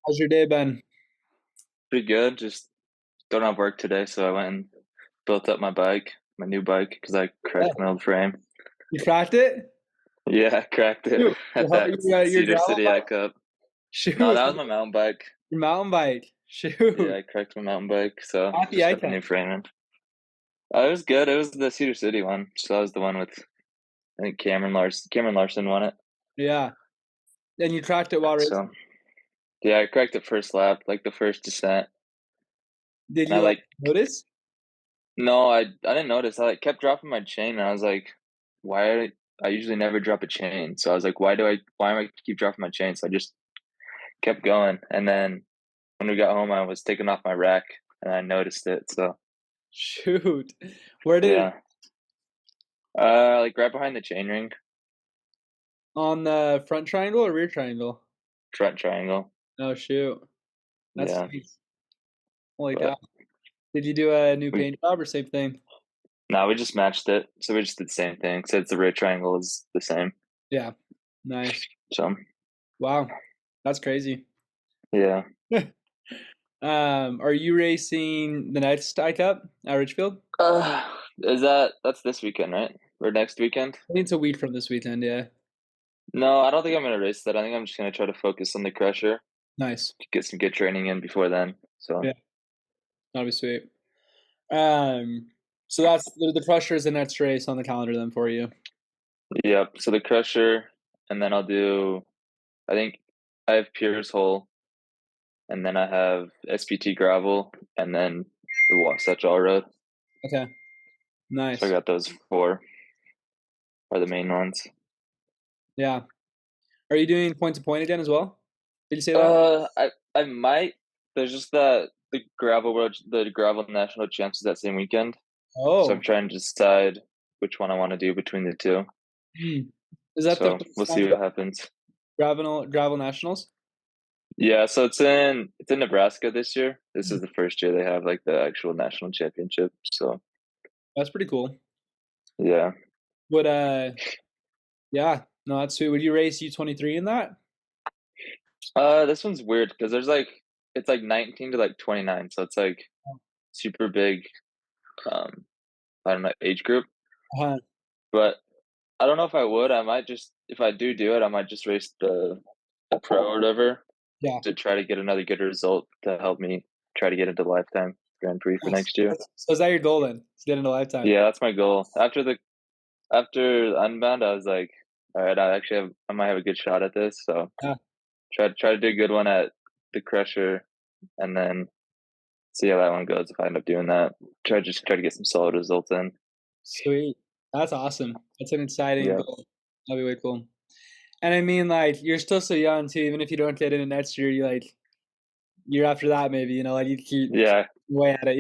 How's your day been? Pretty good. Just don't have work today, so I went and built up my new bike, because I Yeah. cracked my old frame. You cracked it? Yeah, I cracked it Shoot. at that Your Cedar gravel City bike? Ag Cup. No, Shoot. that was my mountain bike. Your mountain bike. Yeah, Shoot. I cracked my mountain bike, so At the just got the new icon. frame in. It was good. It was the Cedar City one. So that was the one with, I think, Cameron Larson. Cameron Larson won it. Yeah. And you cracked it while racing. So yeah, I cracked it first lap, like the first descent, Did and I you like notice? no, I didn't notice. I like kept dropping my chain, and I was like, why? I usually never drop a chain, so I was like, why am I keep dropping my chain? So I just kept going, and then when we got home, I was taking off my rack, and I noticed it. So Shoot. Where did it yeah, like right behind the chain ring, on the front triangle or rear triangle? front triangle. Oh shoot. That's Yeah, nice. Holy cow. but Did you do a new we paint job or same thing? no, we just matched it. So we just did the same thing. So it's the rear triangle is the same. Yeah. Nice. So Wow. That's crazy. yeah, Are you racing the next I Cup at Richfield? is that's this weekend, right? Or next weekend? I think it's a week from this weekend, yeah. No, I don't think I'm gonna race that. I think I'm just gonna try to focus on the Crusher, Nice. get some good training in before then. So Yeah, that'll be sweet. Um, so that's the Crusher is the next race on the calendar then for you. yep. So the Crusher, and then I'll do. I think I have Piers Hole, and then I have SPT Gravel, and then the Wasatch All Road. Okay, So I nice. got those four are the main ones. Yeah. Are you doing point to point again as well? Did you say that? I might. There's just the gravel world, the gravel national champs is that same weekend. So I'm Oh, trying to decide which one I want to do between the two. hmm. Is that the So we'll first time see what happens. Gravel Nationals? Yeah, so it's in Nebraska this year. This is the first year they have like the actual national championship. So That's pretty cool. yeah. Would yeah, no, that's sweet. Would you race U23 in that? This one's weird because there's like it's like 19 to like 29, so it's like super big. Um, I don't know, age group, Uh, but I don't know if I would. I might just if I do it, I might just race the pro or whatever yeah. to try to get another good result to help me try to get into lifetime Grand Prix for Nice. next year. So is that your goal then? To get into lifetime? Yeah, that's my goal. After Unbound, I was like, all right, I might have a good shot at this. So Yeah, try to do a good one at the Crusher, and then see how that one goes. If I end up doing that, try to get some solid results in. sweet. That's awesome. That's an exciting Yeah, goal. That'd be way cool. And I mean, like, you're still so young too. Even if you don't get in next year, you like year after that, maybe like you keep yeah, way at it.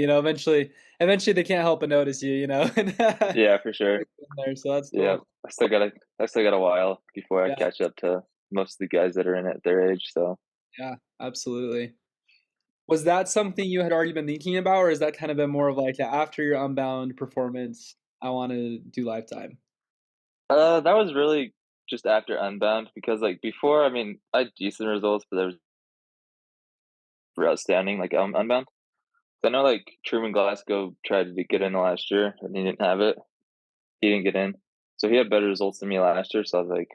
Eventually they can't help but notice you. And yeah, for sure. there, so that's Yeah, cool. I still got a while before I Yeah, catch up to most of the guys that are in at their age. So yeah, absolutely. Was that something you had already been thinking about, or is that kind of been more of like after your Unbound performance, I want to do lifetime? that was really just after Unbound, because like before, I mean, I had decent results, but were outstanding like Unbound. I know like Truman Glasgow tried to get in last year and he didn't have it. He didn't get in, so he had better results than me last year. So I was like,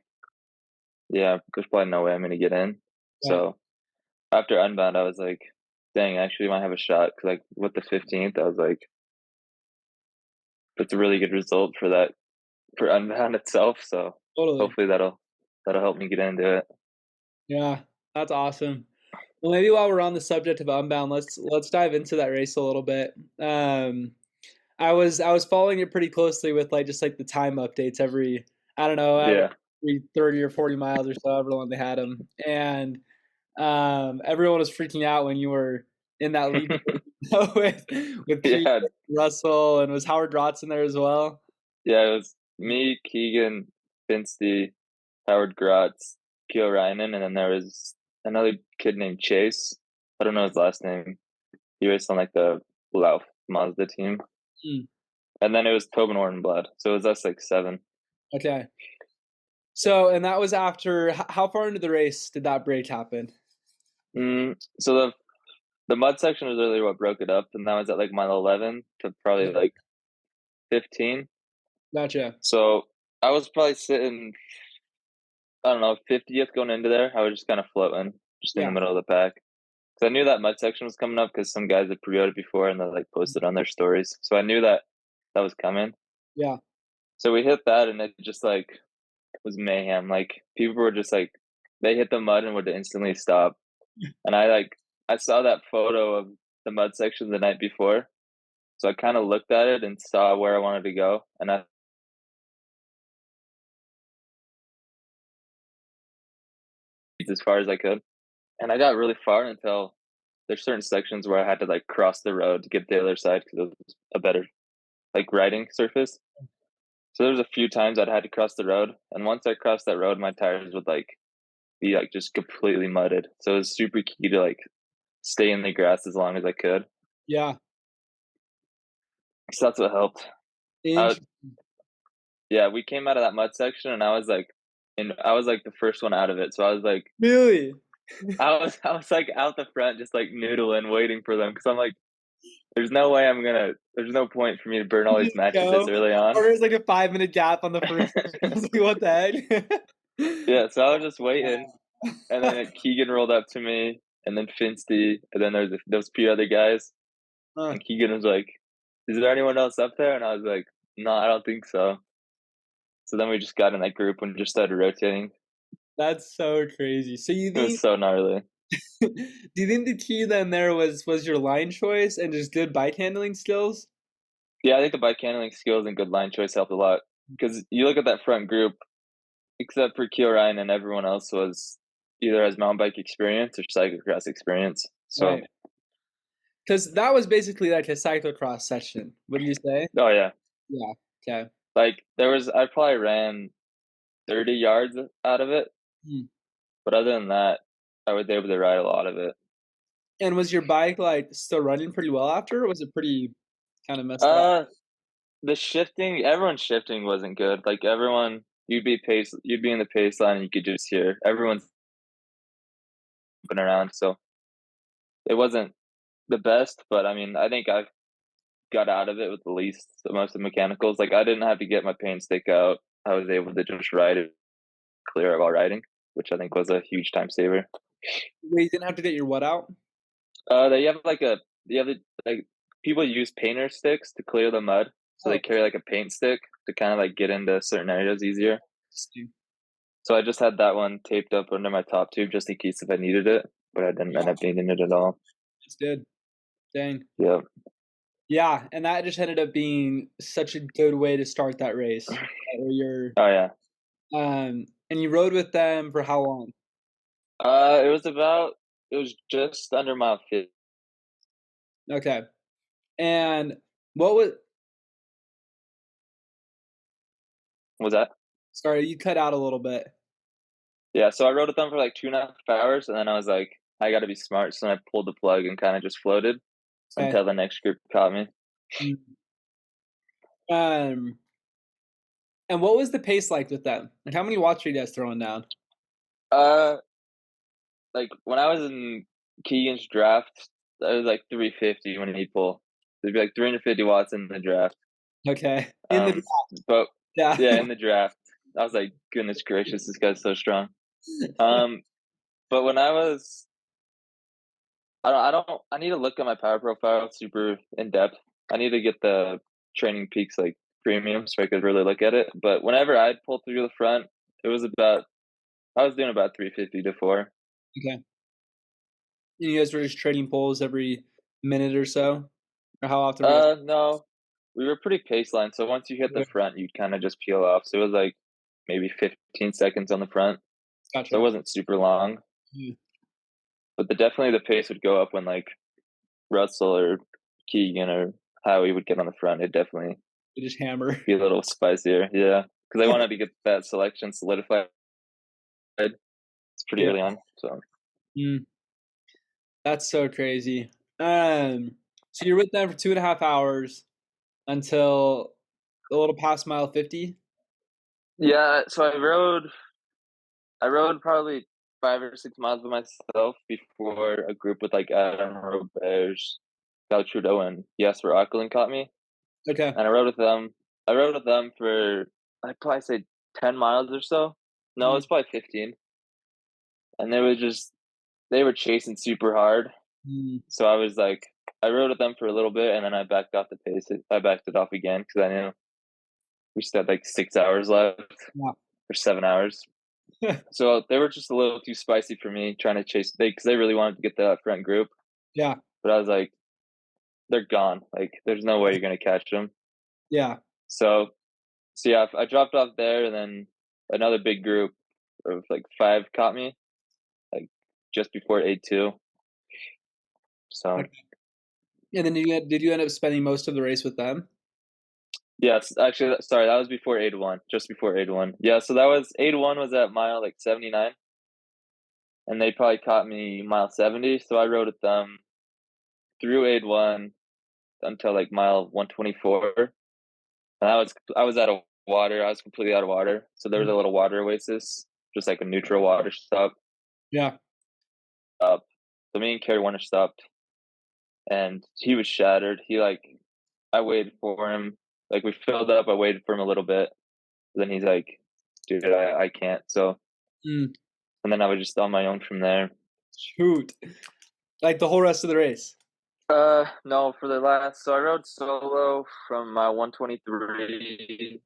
yeah, there's probably no way I'm gonna get in. Yeah, So after Unbound, I was like, dang, I actually might have a shot. Cause like with the 15th, I was like, that's a really good result for that for Unbound itself. So totally. hopefully that'll help me get into it. Yeah, that's awesome. Well, maybe while we're on the subject of Unbound, let's dive into that race a little bit. I was following it pretty closely with like just like the time updates every I don't know Yeah, every 30 or 40 miles or so, however long they had them, and everyone was freaking out when you were in that lead with Keith yeah, Russell, and was Howard Rotson there as well? yeah. It was me, Keegan, Finstey, Howard Grotz, Keo Reinen, and then there was another kid named Chase. I don't know his last name. He raced on like the Lauf Mazda team. Hmm, And then it was Tobin Ortenblad. So it was us like seven. okay. So, and that was after how far into the race did that break happen? So the mud section was really what broke it up, and that was at like mile 11 to probably Okay. like 15. Gotcha. So I was probably sitting, I don't know, 50th going into there. I was just kind of floating, just in the Yeah. middle of the pack. Because I knew that mud section was coming up because some guys had pre it before and they like posted on their stories. So I knew that that was coming. Yeah. So we hit that and it just like was mayhem. Like people were just like, they hit the mud and would instantly stop. And I saw that photo of the mud section the night before. So I kind of looked at it and saw where I wanted to go. And I, as far as I could. And I got really far until there's certain sections where I had to like cross the road to get to the other side because it was a better like riding surface. So there was a few times I'd had to cross the road, and once I crossed that road, my tires would like be like just completely mudded. So it was super key to like stay in the grass as long as I could. Yeah. So that's what helped. I, Interesting. yeah, we came out of that mud section, and I was like the first one out of it. So I was like, Really? I was like out the front, just like noodling, waiting for them because I'm like, there's no way I'm gonna. There's no point for me to burn all You these just matches this go, early on. or there's like a 5 minute gap on the first. I was like, what the heck? Yeah, so I was just waiting, Wow. and then Keegan rolled up to me, and then Finsty, and then there's those few other guys, Huh, and Keegan was like, "Is there anyone else up there?" And I was like, "No, I don't think so." So then we just got in that group and just started rotating. that's so crazy. So you It was think so gnarly. do you think the key then there was your line choice and just good bike handling skills? Yeah, I think the bike handling skills and good line choice helped a lot because you look at that front group, except for Keel Ryan and everyone else was either has mountain bike experience or cyclocross experience. So, Right. Because that was basically like a cyclocross session. What do you say? oh yeah, Yeah. Okay. like I probably ran 30 yards out of it. Hmm. But other than that, I was able to ride a lot of it. And was your bike like still running pretty well after, or was it pretty kind of messed up? Uh, the shifting, everyone's shifting wasn't good. Like you'd be in the pace line and you could just hear everyone's moving around. So it wasn't the best, but I mean, I think I got out of it with the least, the most of the mechanicals. Like I didn't have to get my paint stick out. I was able to just ride it clear while riding, which I think was a huge time saver. Wait, you didn't have to get your what out? They have like a you have like people use painter sticks to clear the mud, so Oh, they carry like a paint stick to kind of like get into certain areas easier. interesting. So I just had that one taped up under my top tube just in case if I needed it, but I didn't end Yeah, up needing it at all. just did. Dang. Yeah. Yeah, and that just ended up being such a good way to start that race. Where you're, Oh yeah. and you rode with them for how long? It was about it was just under mile 50. Okay. And what was, Was that? sorry, you cut out a little bit. Yeah. So I rode with them for like 2.5 hours, and then I was like, I got to be smart. So then I pulled the plug and kind of just floated Okay. until the next group caught me. Mm. Um, and what was the pace like with them? Like, how many watts were you guys throwing down? Uh, like when I was in Keegan's draft, I was like 350 when he'd pull. There'd be like 350 watts in the draft. Okay. In the Um, but yeah. yeah, in the draft, I was like, goodness gracious, this guy's so strong. Um, but when I was, I need to look at my power profile super in depth. I need to get the training peaks like premium so I could really look at it. But whenever I'd pull through the front, it was about, I was doing about 350 to four. Okay. And you guys were just trading poles every minute or so? Or how often were you guys No, we were pretty pace line. So once you hit the okay, front, you'd kind of just peel off. So it was like maybe 15 seconds on the front. So it gotcha. wasn't super long, Mm, but definitely the pace would go up when like Russell or Keegan or Howie would get on the front. It'd definitely you just hammer. be a little spicier. Yeah. Because I wanted to get that selection solidified. It's pretty Yeah. early on. So, Mm, that's so crazy. So you're with them for 2.5 hours until a little past mile 50? yeah. So I rode probably 5 or 6 miles by myself before a group with like Adam Roberts, Cal Trudeau, and Jesper Åkerlund caught me, Okay. and I rode with them. I rode with them for I'd probably say 10 miles or so. No, Mm, it's probably 15, and they were chasing super hard. mm, So I was like, I rode with them for a little bit, and then I backed off the pace. I backed it off again because I knew we still had like 6 hours left or 7 hours. yeah. So they were just a little too spicy for me trying to chase because they really wanted to get that front group. Yeah. But I was like, they're gone. Like, there's no way you're gonna catch them. Yeah. So, so yeah, I dropped off there, and then another big group of like 5 caught me, like just before 8-2. So Okay. And then did you end up spending most of the race with them? yes, actually, sorry, that was before 8-1, just before 8-1. Yeah, so that was 8-1 was at mile like 79, and they probably caught me mile 70. So I rode with them through 8-1 until like mile 124. And I was out of water. I was completely out of water. So there was Mm, a little water oasis, just like a neutral water stop. yeah. Up. So me and Kerry Warner stopped, and he was shattered. I waited for him. Like we filled up. I waited for him a little bit. Then he's like, "Dude, I can't." So Mm, and then I was just on my own from there. shoot. Like the whole rest of the race. No, for the last. So I rode solo from my 123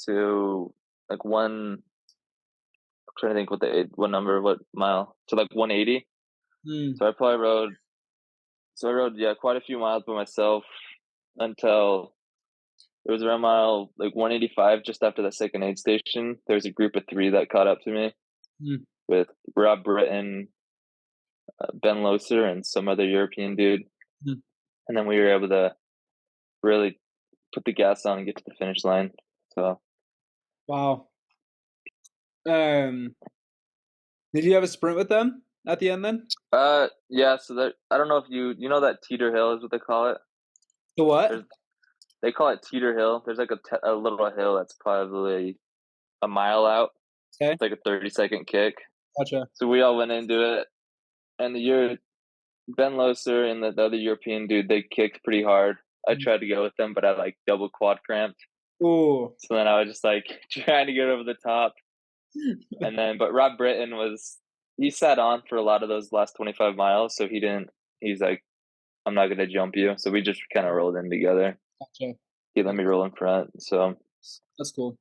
to like one. I'm trying to think what number, what mile to like 180. Mm, So I rode, yeah, quite a few miles by myself until it was around mile like 185, just after the second aid station. There was a group of 3 that caught up to me mm, with Rob Britton, Ben Loser, and some other European dude. mm. And then we were able to really put the gas on and get to the finish line. So, Wow. Um, did you have a sprint with them at the end then? yeah. So I don't know if you know that Teeter Hill is what they call it. The what? There's They call it Teeter Hill. There's like a little hill that's probably a mile out. Okay. It's like a 30-second kick. Gotcha. So we all went into it, and Ben Loser and the other European dude, they kicked pretty hard. I Mm. tried to go with them, but I like double quad cramped. Ooh. So then I was just like trying to get over the top, and then but Rob Britton he sat on for a lot of those last 25 miles, so he didn't. He's like, I'm not gonna jump you. So we just kind of rolled in together. Gotcha. He let me roll in front. So That's cool.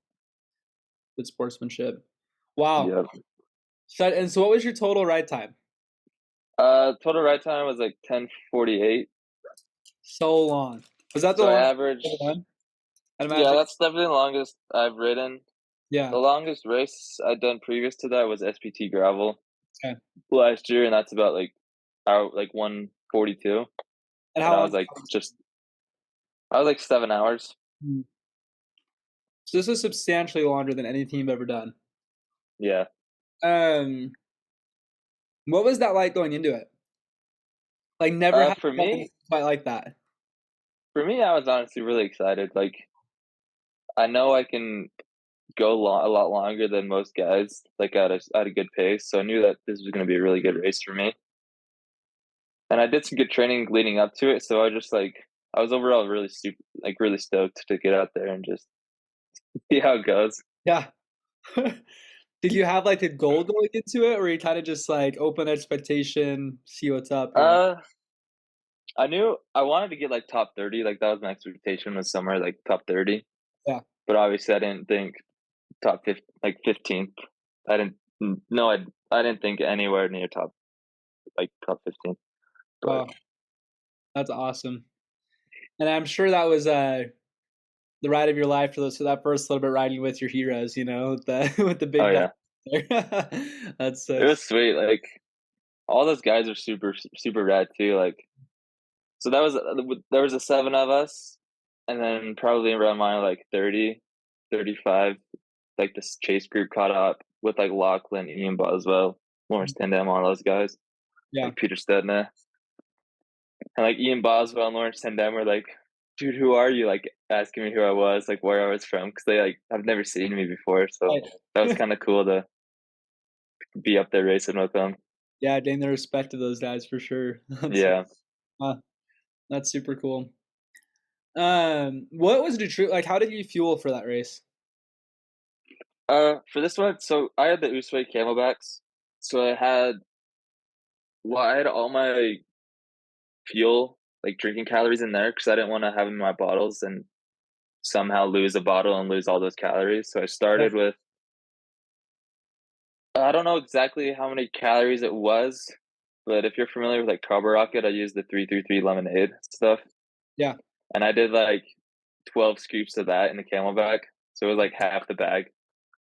Good sportsmanship. Wow. yeah. So what was your total ride time? Total ride time was like 10:48. So long. Was that the So I longest you've averaged. ever done? I'd Yeah, imagine. that's definitely the longest I've ridden. Yeah. The longest race I'd done previous to that was SPT Gravel Okay. last year, and that's about like 142. And And how long? I was like 7 hours. Hmm. So this is substantially longer than anything you've ever done. Yeah. Um, what was that like going into it? Like never had For done anything me, quite like that. I was honestly really excited. Like I know I can go a lot longer than most guys, like at a good pace. So I knew that this was going to be a really good race for me. And I did some good training leading up to it. So I was overall really really stoked to get out there and just see how it goes. Yeah. Did you have like a goal going into it, or you kind of just like open expectation, see what's up, or like, Uh, I knew I wanted to get like top 30. Like that was my expectation, was somewhere like top 30. yeah, But obviously, I didn't think top 50, like 15th. I didn't. No, I didn't think anywhere near top 15. But wow, that's awesome. And I'm sure that was the ride of your life for those, so that first little bit riding with your heroes, with the with the oh big guy yeah, there. That's it was sweet. Like all those guys are super rad too. Like so there was a 7 of us, and then probably around mine like 30, 35. Like this chase group caught up with like Lachlan, Ian Boswell, Lawrence Tendam, all those guys, yeah. like Peter Stedner. And like Ian Boswell and Lawrence Tendam were like, dude, who are you? Like asking me who I was, like where I was from, because they like have never seen me before. So Right. that was kind of cool to be up there racing with them. Yeah, gain the respect of those guys for sure. Yeah. Uh, that's super cool. What was the true like, how did you fuel for that race? For this one, so I had the Usui Camelbacks. So I had all my fuel, like drinking calories in there because I didn't want to have them in my bottles and somehow lose a bottle and lose all those calories. So I Yeah, started with, I don't know exactly how many calories it was, but if you're familiar with like Carbo Rocket, I used the 333 lemonade stuff. yeah, And I did like 12 scoops of that in the Camelback. So it was like half the bag.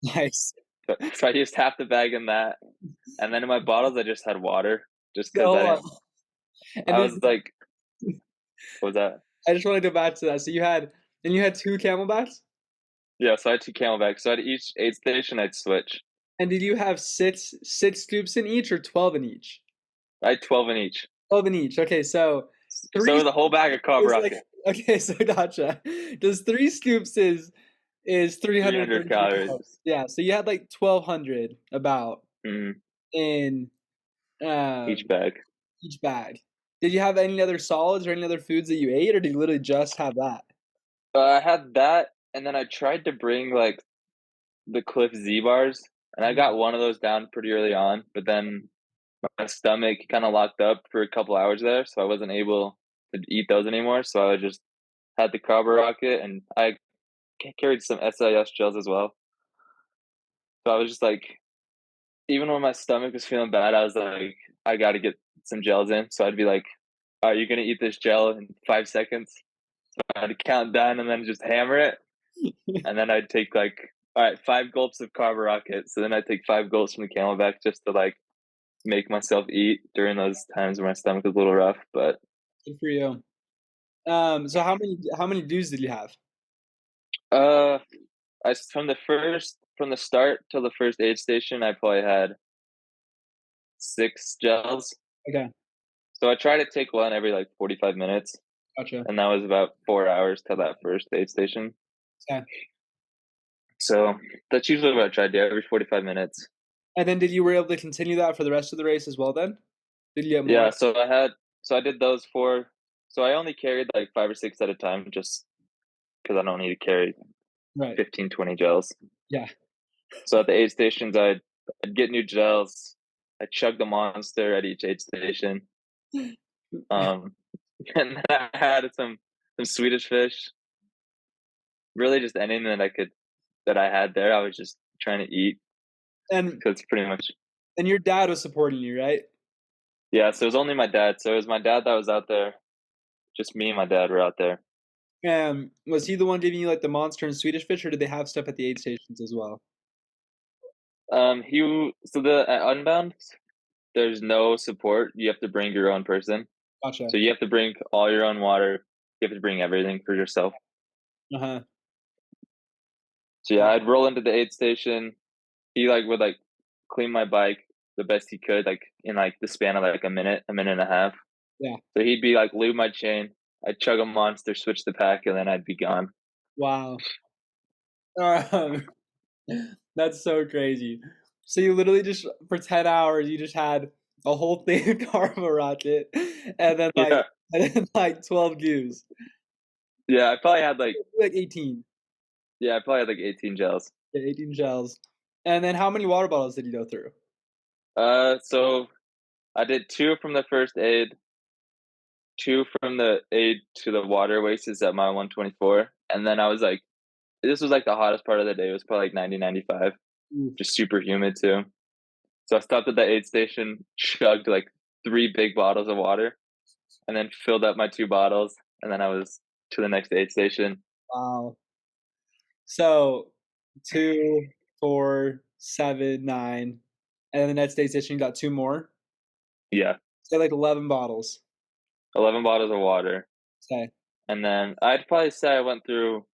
nice. So I used half the bag in that. And then in my bottles, I just had water just So because hold on, and I then was like, what was that? I just wanna go back to that. So you had 2 Camelbacks? Yeah, so I had two Camelbacks. So at each aid station, I'd switch. And did you have 6 scoops in each or 12 in each? I had 12 in each. 12 in each. Okay, so So 3 it was a whole scoops bag of Carb is like Rocket, okay, so gotcha. Does 3 scoops is 300 333 calories. calories. Yeah, so you had like 1,200 about Mm, in, each um, bag. each bag. Did you have any other solids or any other foods that you ate, or did you literally just have that? I had that, and then I tried to bring like the Cliff Z bars, and I got one of those down pretty early on, but then my stomach kind of locked up for a couple hours there, so I wasn't able to eat those anymore. So I just had the Carb Rocket, and I carried some SIS gels as well. So I was just like, even when my stomach was feeling bad, I was like, I got to get some gels in. So I'd be like, "Are you gonna eat this gel in 5 seconds?" So I'd count down and then just hammer it, and then I'd take like, all right, 5 gulps of Carb Rocket. So then I'd take 5 gulps from the Camelback just to like make myself eat during those times where my stomach was a little rough. But Good for you. So how many dues did you have? uh, from the start till the first aid station, I probably had 6 gels. Okay, So I try to take one every like 45 minutes, gotcha. and that was about 4 hours till that first aid station. Okay. So that's usually what I try to do every 45 minutes. And then you were able to continue that for the rest of the race as well then? Did you get more? Yeah, so I did those four. So I only carried like 5 or 6 at a time just because I don't need to carry Right. 15, 20 gels. Yeah. So at the aid stations, I'd get new gels. I chugged the monster at each aid station. Um, and then I had some Swedish fish. Really, just anything that I had there. I was just trying to eat And because pretty much your dad was supporting you, right? yeah. So it was only my dad. So it was my dad that was out there. Just me and my dad were out there. Was he the one giving you, like, the monster and Swedish fish, or did they have stuff at the aid stations as well? So the at Unbound, there's no support. You have to bring your own person. Gotcha. So you have to bring all your own water. You have to bring everything for yourself. Uh-huh. So yeah, I'd roll into the aid station. He like would like clean my bike the best he could, like in like the span of like a minute and a half. Yeah. So he'd be like lube my chain. I'd chug a monster, switch the pack, and then I'd be gone. Wow. Um, that's so crazy. So you literally just for 10 hours, you just had a whole thing of Karma Rocket and then, Yeah, 12 goos. yeah. I probably had like Like 18. I probably had like 18 gels. Yeah, 18 shells. And then how many water bottles did you go through? So I did two from the first aid, two from the aid to the water wastes at mile 124, and then I was like, this was like the hottest part of the day. It was probably like 90, 95, Oof. just super humid too. So I stopped at the aid station, chugged like 3 big bottles of water, and then filled up my 2 bottles, and then I was to the next aid station. Wow. So 2, 4, 7, 9, and then the next day station you got 2 more? Yeah, So like 11 bottles. 11 bottles of water, Okay, and then I'd probably say I went through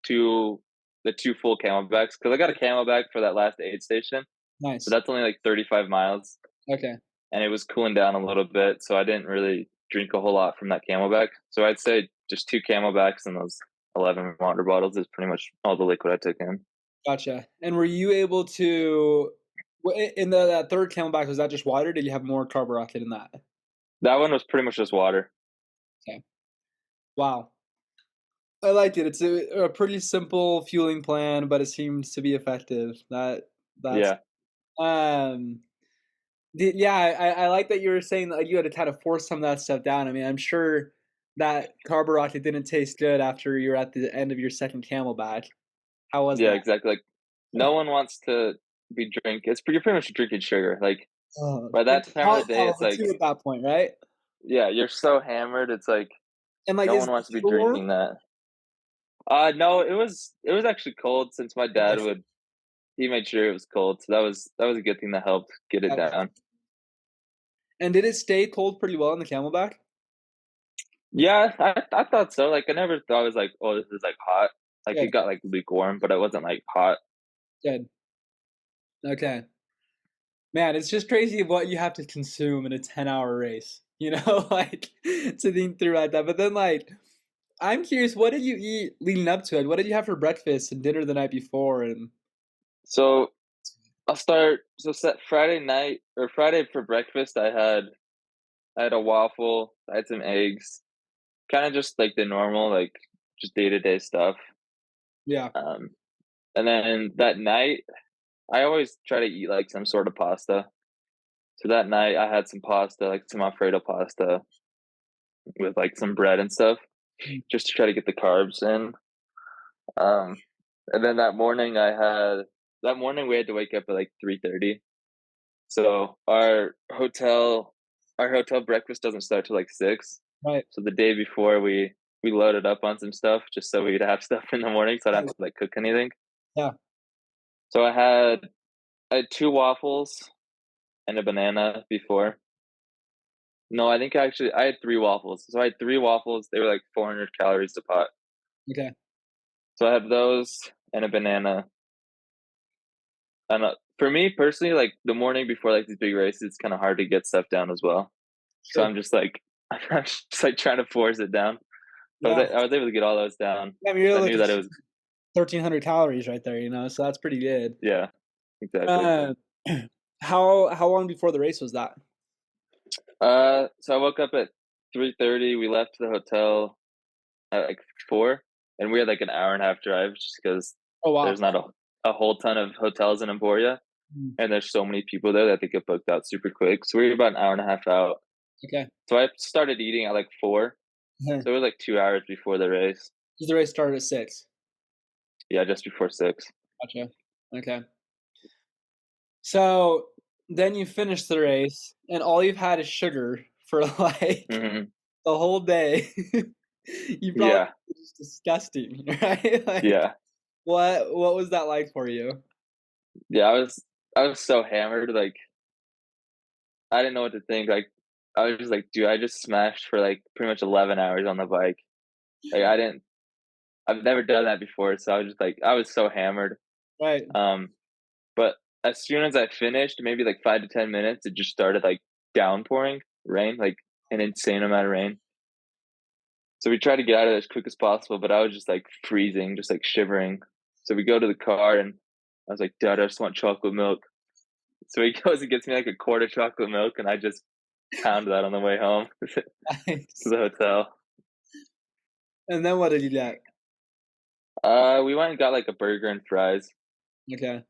two the two full camelbacks because I got a camelback for that last aid station, but nice. that's only like 35 miles, Okay, and it was cooling down a little bit, so I didn't really drink a whole lot from that camelback. So I'd say just 2 camelbacks and those 11 water bottles is pretty much all the liquid I took in. gotcha. And were you able to In the that 3rd Camelback, was that just water? Did you have more carb rocket in that? That one was pretty much just water. Okay. Wow. I like it. It's a pretty simple fueling plan, but it seems to be effective. That's Yeah. um yeah, I like that you were saying that, like, you had to kind of force some of that stuff down. I mean, I'm sure that carb rocket didn't taste good after you're at the end of your 2nd Camelback. How was Yeah, that? exactly, like, no one wants to be you're pretty much drinking sugar, like, Oh, by that time of not the day, hell it's of a like 2 at that point, right? yeah, you're so hammered, it's like, And, like, no is one the wants to be heater warm? drinking that. No, it was actually cold since my dad Okay, would he made sure it was cold, so that was a good thing that helped get it okay. down. And did it stay cold pretty well in the Camelback? Yeah, I thought so, like, I never thought it was like, "Oh, this is, like, hot." Like, it Good, got, like, lukewarm, but it wasn't, like, hot. good. Okay. Man, it's just crazy what you have to consume in a 10-hour race, you know, like, to think through like that. But then, like, I'm curious, what did you eat leading up to it? What did you have for breakfast and dinner the night before? And So, I'll start so set Friday night or Friday for breakfast, I had a waffle, I had some eggs, kinda just, like, the normal, like, just day-to-day stuff, yeah, um, and then that night, I always try to eat, like, some sort of pasta. So that night, I had some pasta, like, some Alfredo pasta with, like, some bread and stuff, mm, just to try to get the carbs in, um, and then that morning, we had to wake up at, like, 3:30. So our hotel breakfast doesn't start till, like, 6. right, So the day before, we loaded up on some stuff just so we'd have stuff in the morning so I don't have nice, to, like, cook anything. yeah, So I had 2 waffles and a banana before. No, I think actually I had 3 waffles. So I had 3 waffles, they were, like, 400 calories a pot. okay, So I had those and a banana, and, for me personally, like, the morning before, like, these big races, it's kinda hard to get stuff down as well. So sure, I'm just, like I'm just, like, trying to force it down. So yeah. I was able to get all those down Yeah, I mean, because you're I knew looking that it at was 1,300 calories right there, you know, so that's pretty good. yeah, exactly. Uh, how long before the race was that? So I woke up at 3:30, we left the hotel at, like, 4, and we had, like, an hour and a half drive just because Oh, wow. there's not a whole ton of hotels in Emporia, Mm, and there's so many people there that they get booked out super quick, so we were about an hour and a half out. okay. So I started eating at, like, 4, Uh-huh. so it was, like, 2 hours before the race. The race started at 6. Yeah, just before 6. Gotcha. Okay. So, then you finish the race, and all you've had is sugar for, like, Mhm. the whole day. You probably Yeah, it's disgusting, right? Like, yeah. what was that like for you? Yeah, I was so hammered, like, I didn't know what to think, like, I was just like, "Dude, I just smashed for, like, pretty much 11 hours on the bike." Like, I've never done that before, so I was just like I was so hammered, Right. um, but as soon as I finished, maybe, like, 5 to 10 minutes, it just started, like, downpouring rain, like, an insane amount of rain. So we tried to get out of it as quick as possible, but I was just, like, freezing, just, like, shivering. So we go to the car, and I was like, "Dad, I just want chocolate milk." So he goes and gets me, like, a quart of chocolate milk, and I just pound that on the way home to Nice. the hotel. And then what did you get? We went and got, like, a burger and fries. Okay.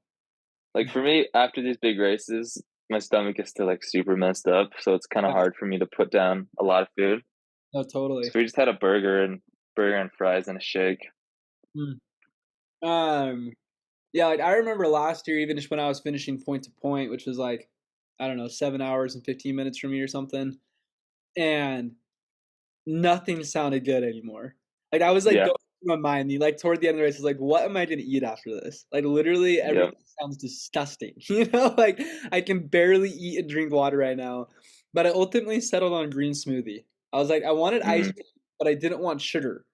Like, for me, after these big races, my stomach is still, like, super messed up, so it's kinda Yeah. hard for me to put down a lot of food. No, So totally. we just had a burger and fries and a shake. Mm. Um, yeah, like, I remember last year, even just when I was finishing point to point, which was, like, I don't know, 7 hours and 15 minutes from me or something, and nothing sounded good anymore. Like, I was, like, Yeah, going through my mind, like, toward the end of the race, I was like, "What am I gonna eat after this?" Like, literally yep, everything sounds disgusting, you know? Like, I can barely eat and drink water right now, but I ultimately settled on green smoothie. I was like, I wanted ice mhm. cream, but I didn't want sugar,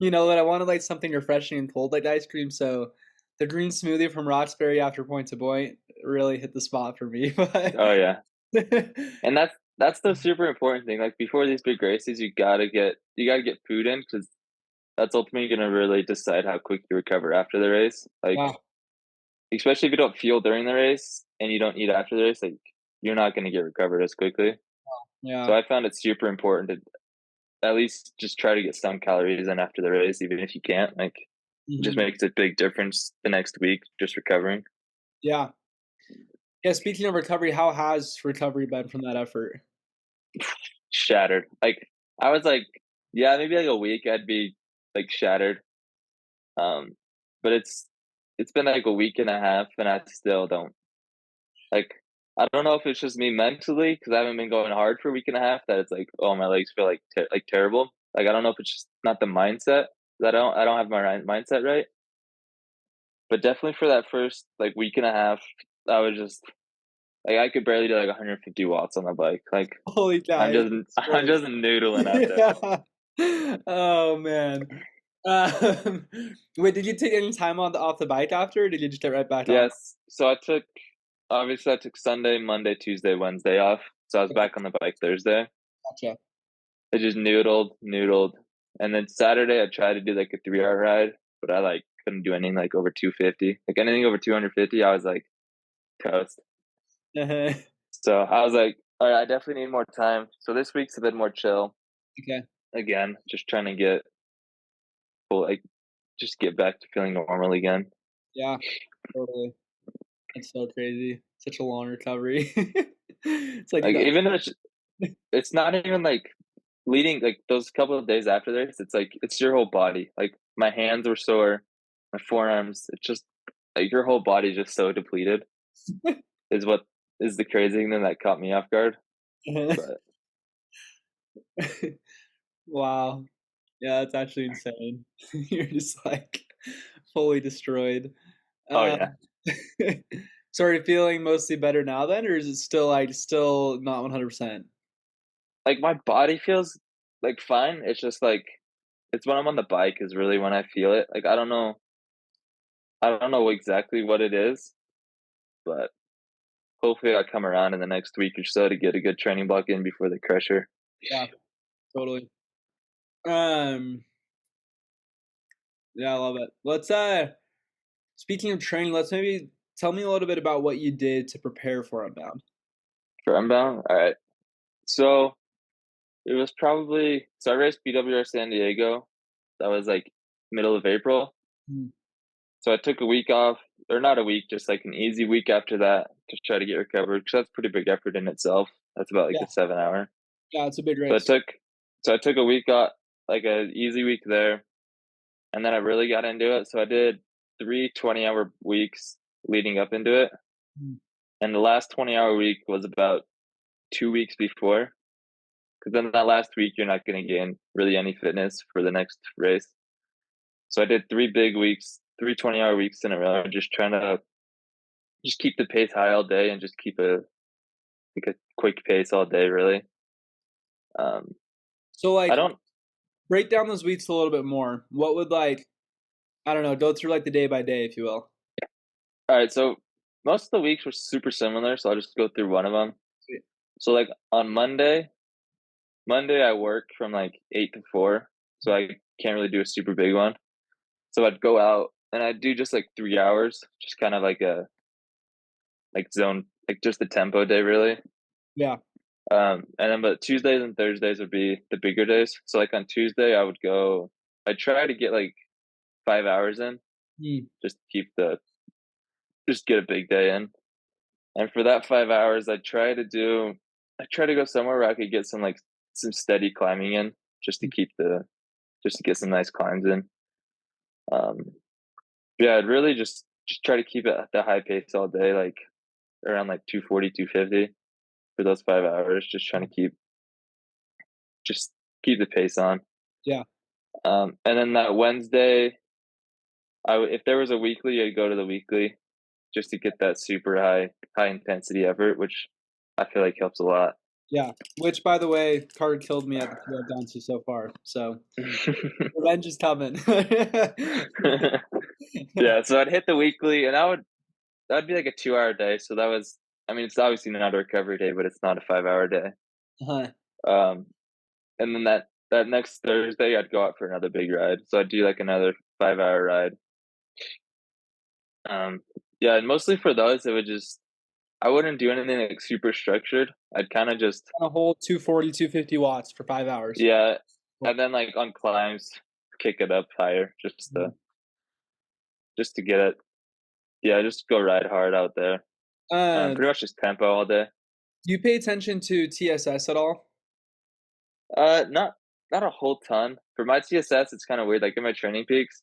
you know, but I wanted, like, something refreshing and cold like ice cream, so the green smoothie from Roxbury after Point to Point really hit the spot for me, but Oh, yeah. And that's the super important thing, like, before these big races, you gotta get food in because that's ultimately gonna really decide how quick you recover after the race. Like, yeah, especially if you don't fuel during the race and you don't eat after the race, like you're not going to get recovered as quickly. So Yeah. I found it super important to at least just try to get some calories in after the race, even if you can't. Like, it just Hmm. makes a big difference the next week, just recovering. Yeah. Yeah. Speaking of recovery, how has recovery been from that effort? Shattered. Like, I was like, yeah, maybe like a week I'd be like shattered. Um, but it's been like a week and a half, and I still don't like. I don't know if it's just me mentally because I haven't been going hard for a week and a half. That it's like, oh, my legs feel like like terrible. Like I don't know if it's just not the mindset that I don't have my mindset right. But definitely for that first like week and a half, I was just like I could barely do like 150 watts on the bike. Like Holy cow! I'm You're just I'm destroyed. just noodling out there. Yeah. Oh man. Um, wait, did you take any time on off the bike after, or did you just get right back on? Yes. So I took Sunday, Monday, Tuesday, Wednesday off. So I was Okay, back on the bike Thursday. gotcha. I just noodled. And then Saturday I tried to do like a 3 hour ride, but I like couldn't do anything like over 250. Like anything over 250, I was like toast. So I was like, all right, I definitely need more time. So this week's a bit more chill. Okay. Again, just trying to get like just get back to feeling normal again. Yeah, totally. That's so crazy. Such a long recovery. It's like you Like got even if it's not even like leading like those couple of days after this, it's like it's your whole body. Like my hands were sore, my forearms. It's just like your whole body's just so depleted. Is what is the crazy thing that caught me off guard. But Wow. Yeah, that's actually insane. You're just like fully destroyed. oh Uh, yeah, so are you feeling mostly better now then, or is it still like still not 100%? like my body feels like fine. It's just like it's when I'm on the bike is really when I feel it. Like I don't know exactly what it is, but hopefully I come around in the next week or so to get a good training block in before the crusher. Yeah, totally. Um, yeah, I love it. Speaking of training, let's maybe tell me a little bit about what you did to prepare for Unbound. For Unbound, all right. So it was probably so I raced BWR San Diego. That was like middle of April. Mm. So I took a week off, or not a week, just like an easy week after that to try to get recovered because that's pretty big effort in itself. That's about like Yeah, a 7 hour. yeah, it's a big So race. I took a week off, like a easy week there, and then I really got into it. So I did 3 20 hour weeks leading up into it, Mm. and the last 20 hour week was about 2 weeks before. Because then that last week you're not going to gain really any fitness for the next race. So I did 3 big weeks, 3 20 hour weeks in a row, just trying to just keep the pace high all day and just keep a quick pace all day. Really, um, So I like don't. break down those weeks a little bit more. What would like I don't know, go through like the day by day, if you will. All right, so most of the weeks were super similar, so I'll just go through one of them. Sweet. So like on Monday I work from like 8 to 4, so I can't really do a super big one. So I'd go out and I'd do just like 3 hours, just kind of like a like zone, like just the tempo day, really. Yeah. And then but Tuesdays and Thursdays would be the bigger days. So like on Tuesday, I'd try to get like 5 hours in, Mm. just just get a big day in. And for that 5 hours, I try to go somewhere where I could get some steady climbing in, just to just to get some nice climbs in. Um, yeah, I'd really just try to keep it at the high pace all day, like around like 240, 250 for those 5 hours, just trying to just keep the pace on. Yeah. And then that Wednesday, if there was a weekly, I'd go to the weekly just to get that super high intensity effort, which I feel like helps a lot. Yeah. Which by the way, card killed me at the two I've gone to so far. So revenge is coming. Yeah, so I'd hit the weekly, and that'd be like a 2 hour day. So that was, I mean, it's obviously not a recovery day, but it's not a 5 hour day. Uh-huh. Um, and then that next Thursday, I'd go out for another big ride. So I'd do like another 5 hour ride. Um, Yeah, and mostly for those, it would just I wouldn't do anything like super structured. I'd kind of just On a whole 240, 250 watts for 5 hours. yeah, Cool. and then like on climbs, kick it up higher Mhm. just to get it. Yeah, just go ride hard out there. Um, Pretty much just tempo all day. do you pay attention to TSS at all? Not not a whole ton. For my TSS, it's kind of weird. Like in my training peaks,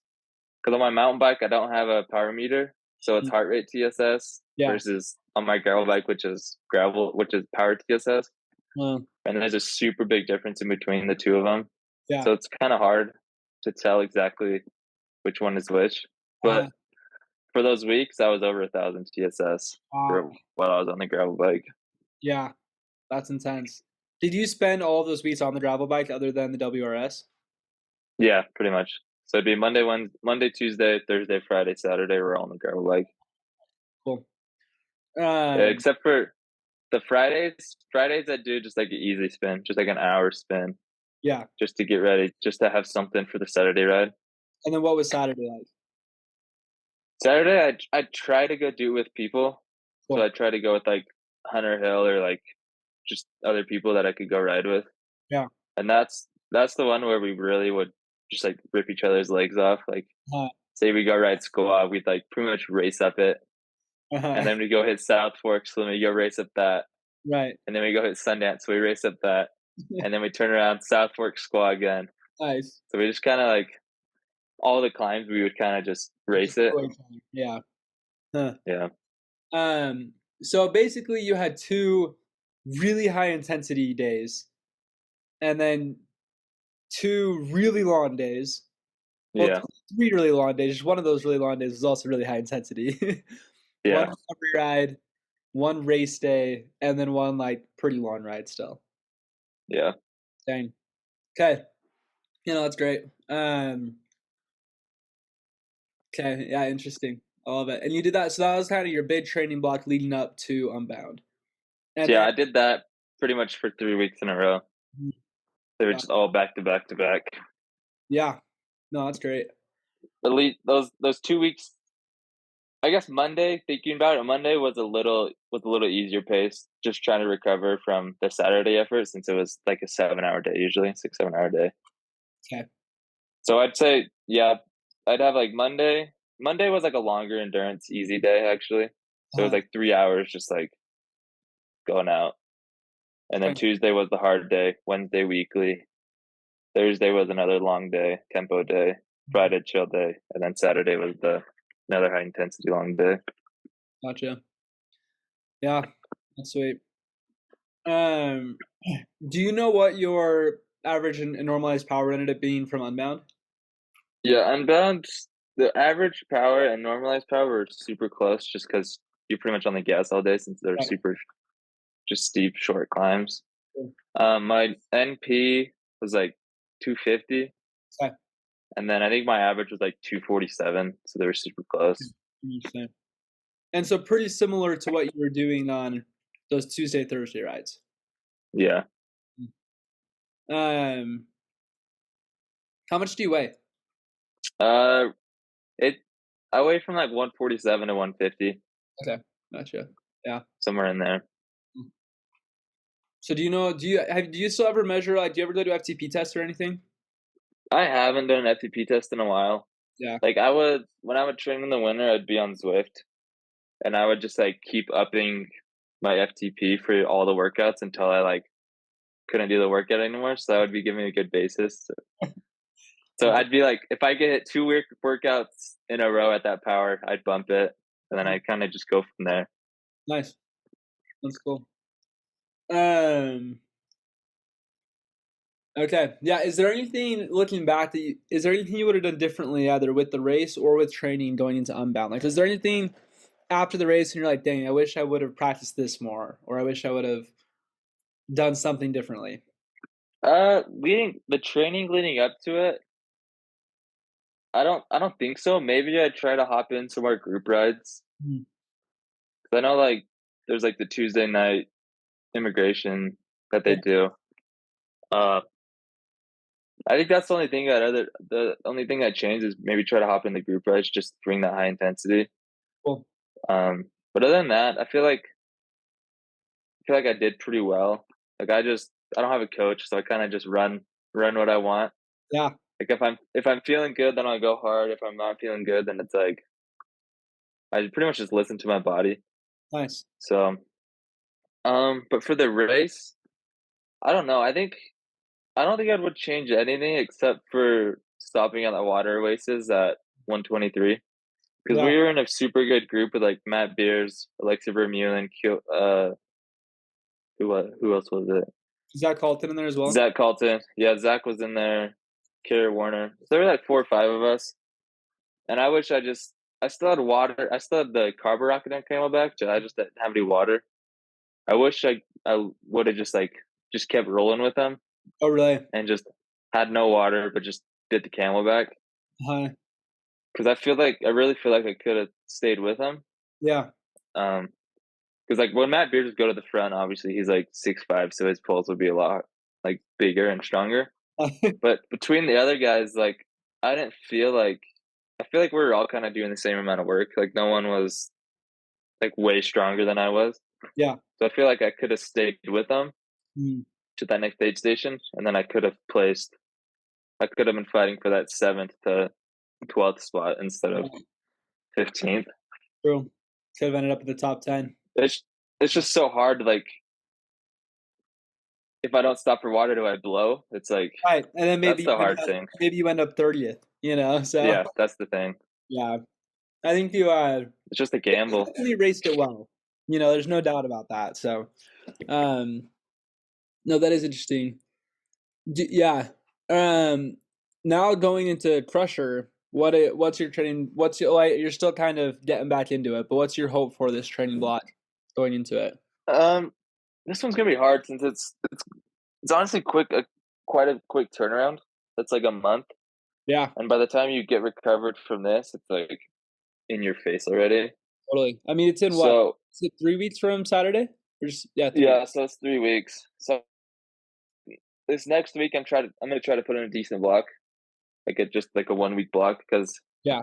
because on my mountain bike, I don't have a power meter, so it's Mm, heart rate TSS yeah. versus on my gravel bike, which is power TSS. Mm, And there's a super big difference in between the two of them. yeah. So it's kind of hard to tell exactly which one is which. Uh, But for those weeks, I was over 1,000 TSS for wow. while I was on the gravel bike. Yeah, that's intense. Did you spend all those weeks on the gravel bike other than the WRS? Yeah, pretty much. So it'd be Monday, Tuesday, Thursday, Friday, Saturday. We're all on the gravel bike, Cool. except for the Fridays. Fridays I do just like an easy spin, just like an hour spin, yeah. just to get ready, just to have something for the Saturday ride. And then what was Saturday like? Saturday, I try to go do it with people. So Cool. I try to go with like Hunter Hill or like just other people that I could go ride with. Yeah. And that's the one where we really would just like rip each other's legs off. Like Uh, say we go ride squad, we'd like pretty much race up it. And uh, then we go hit South Fork, so then we go race up that. right. And then we go hit Sundance, so we race up that. And then we turn around South Fork squad again. Nice. So we just kind of like all the climbs we would kind of just race Just it. go each other. Yeah. Huh. Yeah. Um, so basically you had two really high intensity days and then two really long days. Well, Yeah. three really long days. Just one of those really long days was also really high intensity. One Yeah. recovery ride, one race day, and then one like pretty long ride still. Yeah. Dang. Okay. That's great. Okay, yeah, interesting. I love it. And you did that, so that was kind of your big training block leading up to Unbound. And So yeah, then I did that pretty much for 3 weeks in a row. Mhm. They were uh, just all back to back to back. yeah, no, that's great. At least those 2 weeks. I guess Monday, thinking about it, Monday was a little easier pace. Just trying to recover from the Saturday effort since it was like a 7 hour day usually, 6 7 hour day. Okay. So I'd say yeah, I'd have like Monday. Monday was like a longer endurance, easy day actually. So it was Uh, like 3 hours just like going out. And then okay. Tuesday was the hard day. Wednesday weekly. Thursday was another long day, tempo day. Friday chill day, and then Saturday was the another high intensity long day. Gotcha. Yeah, that's sweet. Um, do you know what your average and normalized power ended up being from Unbound? Yeah, Unbound, the average power and normalized power are super close just because you're pretty much on the gas all day since they're Right. super just steep, short climbs. Cool. My NP was like 250, Okay. and then I think my average was like 247, so they were super close. Interesting. And so pretty similar to what you were doing on those Tuesday, Thursday rides. Yeah. Um, how much do you weigh? Uh, it I weigh from like 147 to 150, Okay, gotcha. Yeah. somewhere in there. So do you still ever measure like do you ever go to FTP tests or anything? I haven't done an FTP test in a while. Yeah. Like I would when I would train in the winter, I'd be on Zwift, and I would just like keep upping my FTP for all the workouts until I like couldn't do the workout anymore. So that would be giving me a good basis. So Yeah. I'd be like, if I could hit two workouts in a row at that power, I'd bump it, and then I kind of just go from there. Nice. That's cool. Um, okay. Yeah, is there anything looking back is there anything you would have done differently either with the race or with training going into Unbound? Like is there anything after the race and you're like, "Dang, I wish I would have practiced this more," or "I wish I would have done something differently"? Leading the training leading up to it, I don't think so. Maybe I'd try to hop in some more group rides. Mhm. 'Cause I know like there's like the Tuesday night immigration that they Yeah, do. Uh, I think that's the only thing that changed is maybe try to hop in the group rides, just bring that high intensity. cool. But other than that, I feel like I did pretty well. Like I don't have a coach, so I kind of just run what I want. Yeah, Like if I'm feeling good, then I'll go hard. If I'm not feeling good, then it's like I pretty much just listen to my body. nice. So, but for the race, I don't know. I don't think I would change anything except for stopping at the water races at 123 because Yeah. we were in a super good group with like Matt Beers, Alexa Vermeulen, who else was it? Zach Colton in there as well. Zach Calton. Yeah, Zach was in there. Kerry Warner. So there were like 4 or 5 of us, and I still had water. I still had the carb rocket on Camelback. I just didn't have any water. I wish I would have just kept rolling with them Oh, really? and just had no water, but just did the Camelback Uh, because I really feel like I could have stayed with him. yeah. Um, because like when Matt Beard would go to the front, obviously he's like 6'5", so his pulls would be a lot like bigger and stronger. But between the other guys, like I didn't feel like I feel like we were all kind of doing the same amount of work. Like no one was like way stronger than I was. Yeah. So I feel like I could have stayed with them Mm, to that next aid station, and then I could have placed. I could have been fighting for that 7th to 12th spot instead of yeah, 15th. true. Could have ended up in the top 10. It's it's just so hard. Like if I don't stop for water, do I blow? It's like Right. And then that's the hard thing. maybe you end up 30th, you know? So, Yeah, that's the thing. yeah. I think you It's just a gamble. definitely raced it well. You know, there's no doubt about that. So, um, no, that is interesting. Yeah. Um, now going into Crusher, what's your training? What's your like? You're still kind of getting back into it, but what's your hope for this training block going into it? Um, this one's gonna be hard since it's honestly quite a quick turnaround. That's like a month, Yeah, and by the time you get recovered from this, it's like in your face already. totally. I mean, it's in what? So Is it 3 weeks from Saturday? Or just yeah, 3 weeks. yeah, so it's 3 weeks. So this next week, I'm gonna try to put in a decent block, like just like a 1 week block, because Yeah,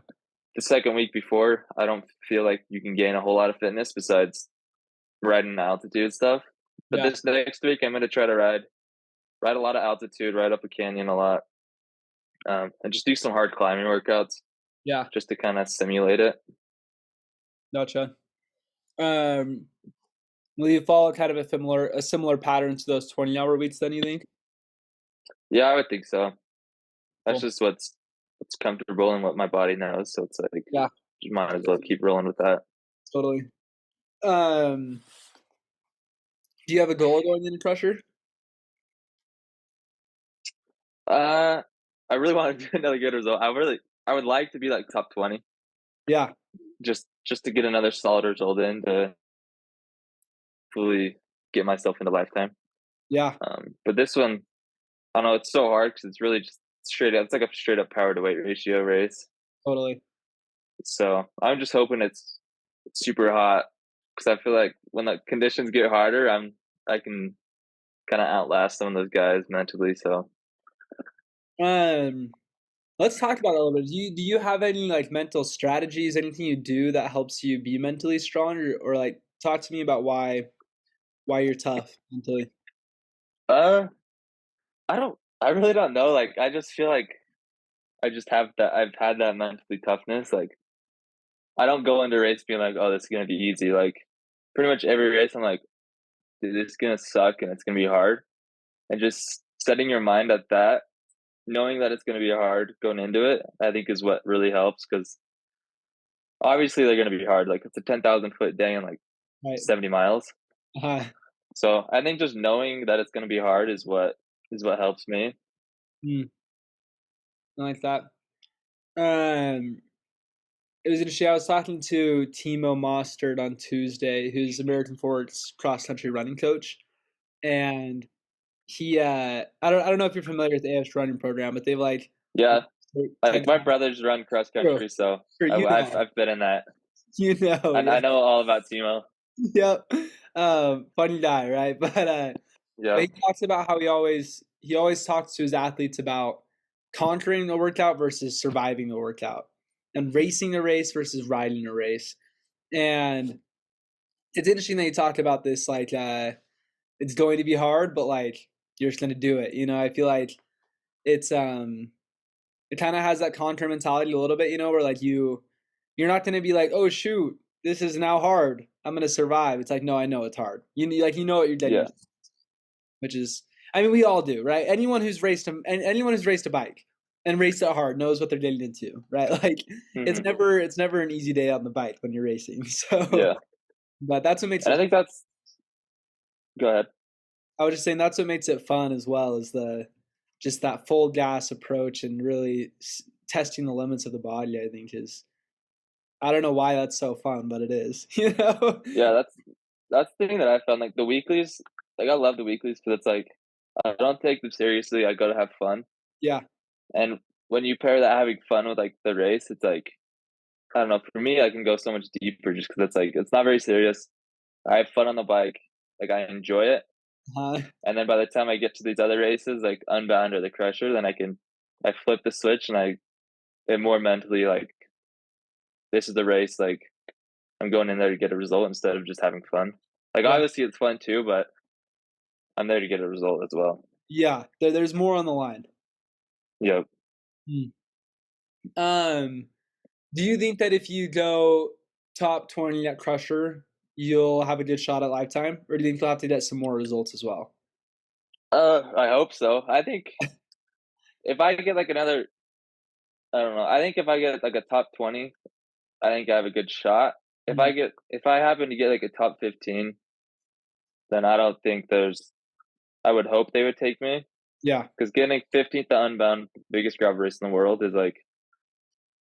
the second week before, I don't feel like you can gain a whole lot of fitness besides riding altitude stuff. But yeah, this next week, I'm gonna try to ride a lot of altitude, ride up a canyon a lot, and just do some hard climbing workouts yeah. just to kind of simulate it. Gotcha. Um, will you follow kind of a similar pattern to those 20-hour weeks? Then you think? Yeah, I would think so. That's Cool. just what's comfortable and what my body knows. So it's like Yeah, you might as well keep rolling with that. totally. Um, do you have a goal going into Crusher? Uh, I really want to do another good result. I would like to be like top 20, Yeah, just to get another solid result in to fully get myself into lifetime. yeah, But this one, I don't know. It's so hard because it's really just straight up. It's like a straight up power to weight ratio race. totally. So I'm just hoping it's super hot because I feel like when the conditions get harder, I can kind of outlast some of those guys mentally. So Um, let's talk about it a little bit. Do you have any like mental strategies? Anything you do that helps you be mentally strong, or like talk to me about why you're tough mentally? uh, I really don't know. Like I just feel like I just have that. I've had that mentally toughness. Like I don't go into a race being like, oh, this is gonna be easy. Like pretty much every race, I'm like, dude, this is gonna suck and it's gonna be hard. And just setting your mind at that, knowing that it's gonna be hard going into it, I think is what really helps because obviously they're gonna be hard. Like it's a 10,000 foot day and like Right. 70 miles. Uh, So I think just knowing that it's gonna be hard is what helps me. mm, I like that. Um, it was interesting. I was talking to Timo Mostert on Tuesday, who's American Forks cross country running coach, and I don't know if you're familiar with the AF's running program, but they've like Yeah, like 10 my times. brothers run cross True, country, so sure, I've been in that. you know, I yeah. know all about Timo. Yep. Funny guy, right? But Yep. he talks about how he always talks to his athletes about conquering a workout versus surviving a workout, and racing a race versus riding a race. And it's interesting that you talked about this, like, it's going to be hard, but like you're just gonna do it. I feel like it's it kind of has that contra mentality a little bit, where like you're not gonna be like, oh shoot, this is now hard. I'm gonna survive. It's like, no, I know it's hard. Like you know what you're getting Yeah. into, which is, I mean, we all do, right? Anyone who's raced a bike and raced it hard knows what they're getting into, right? Like Hmm. it's never an easy day on the bike when you're racing. So, Yeah. but that's what makes And I it. think that's, go ahead. I was just saying that's what makes it fun as well, is the just that full gas approach and really testing the limits of the body. I think is, I don't know why that's so fun, but it is. Yeah, that's the thing that I found. Like the weeklies, like I love the weeklies because it's like I don't take them seriously. I gotta have fun. Yeah. And when you pair that having fun with like the race, it's like I don't know. For me, I can go so much deeper just because it's like it's not very serious. I have fun on the bike, like I enjoy it, Uh, and then by the time I get to these other races, like Unbound or the Crusher, then I flip the switch and I am more mentally like this is the race. Like I'm going in there to get a result instead of just having fun. Like yeah. obviously it's fun too, but I'm there to get a result as well. Yeah. There's more on the line. Yep. Hmm. Um, do you think that if you go top 20 at Crusher, you'll have a good shot at Lifetime, or do you think you'll have to get some more results as well? I hope so. I think if I get like another, I don't know. I think if I get like a top 20, I think I have a good shot. Mhm. If I happen to get like a top 15, then I don't think there's. I would hope they would take me Yeah. because getting 15th to Unbound, biggest gravel race in the world, is like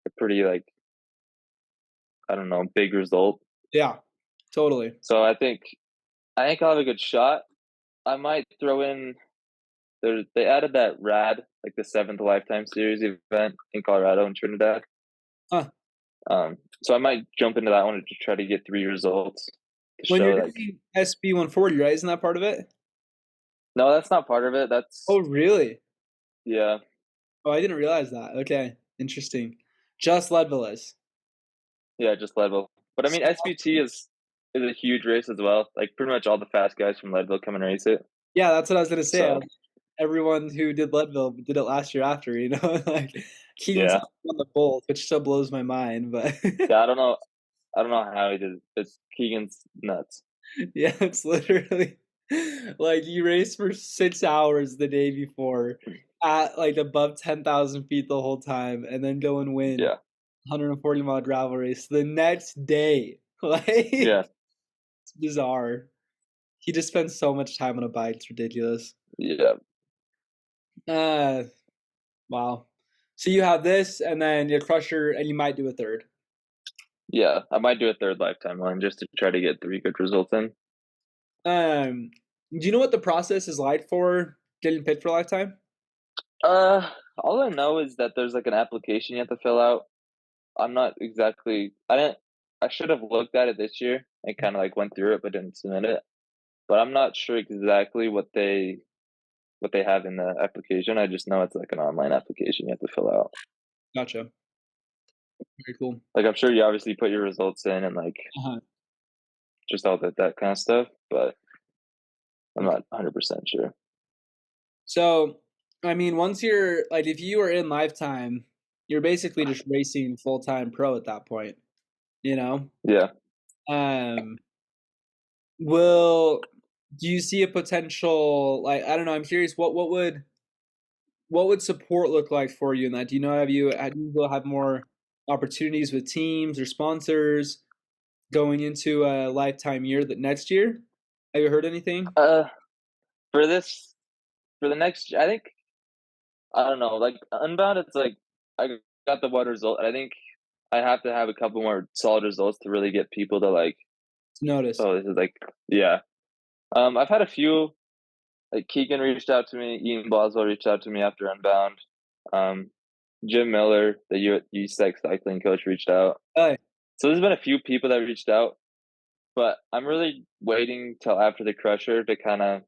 a pretty like I don't know big result. Yeah. Totally. So I think I'll have a good shot. I might throw in. They added that rad like the seventh lifetime series event in Colorado and Trinidad. Huh. So I might jump into that one to try to get 3 results to When show you're like doing SB 140, right? Isn't that part of it? no, that's not part of it. Oh, That's really? yeah, Oh, I didn't realize that. Okay, interesting. Just Leadville is. yeah, just Leadville. But I mean, So, SBT is a huge race as well. Like pretty much all the fast guys from Leadville come and race it. yeah, that's what I was gonna say. So Everyone who did Leadville did it last year after, like Keegan's yeah, on the bolt, which still blows my mind, but yeah. I don't know how he did it. But Keegan's nuts. yeah, it's literally like you race for 6 hours the day before at like above 10,000 feet the whole time, and then go and win Yeah, 140-mile gravel race the next day. Like yeah, it's bizarre. He just spends so much time on a bike. It's ridiculous. yeah, Uh, wow. So you have this, and then your crusher, and you might do a third. yeah. I might do a third lifetime one just to try to get 3 good results in. Um, do you know what the process is like for getting picked for lifetime? Uh, all I know is that there's like an application you have to fill out. I'm not exactly. I didn't. I should have looked at it this year and kind of like went through it, but didn't submit it. But I'm not sure exactly what they have in the application. I just know it's like an online application you have to fill out. Gotcha. Very cool. Like I'm sure you obviously put your results in and like Uh-huh. just all that kind of stuff, but I'm Okay. not 100% sure. So, I mean, once you're like, if you are in lifetime, you're basically just racing full time pro at that point. You know. Yeah. Um, will do you see a potential, like, I don't know, I'm curious, what would support look like for you in that? Do you know, have you will have more opportunities with teams or sponsors going into a lifetime year that next year? Have you heard anything? Uh, for this for the next, I think I don't know. Like Unbound, it's like I got the one result. I think I have to have a couple more solid results to really get people to like. Notice. Oh, this is like yeah. I've had a few. Like Keegan reached out to me, Ian Boswell reached out to me after Unbound. Um, Jim Miller, the USEC cycling coach, reached out. Hey, So there's been a few people that reached out, but I'm really waiting till after the Crusher to kind of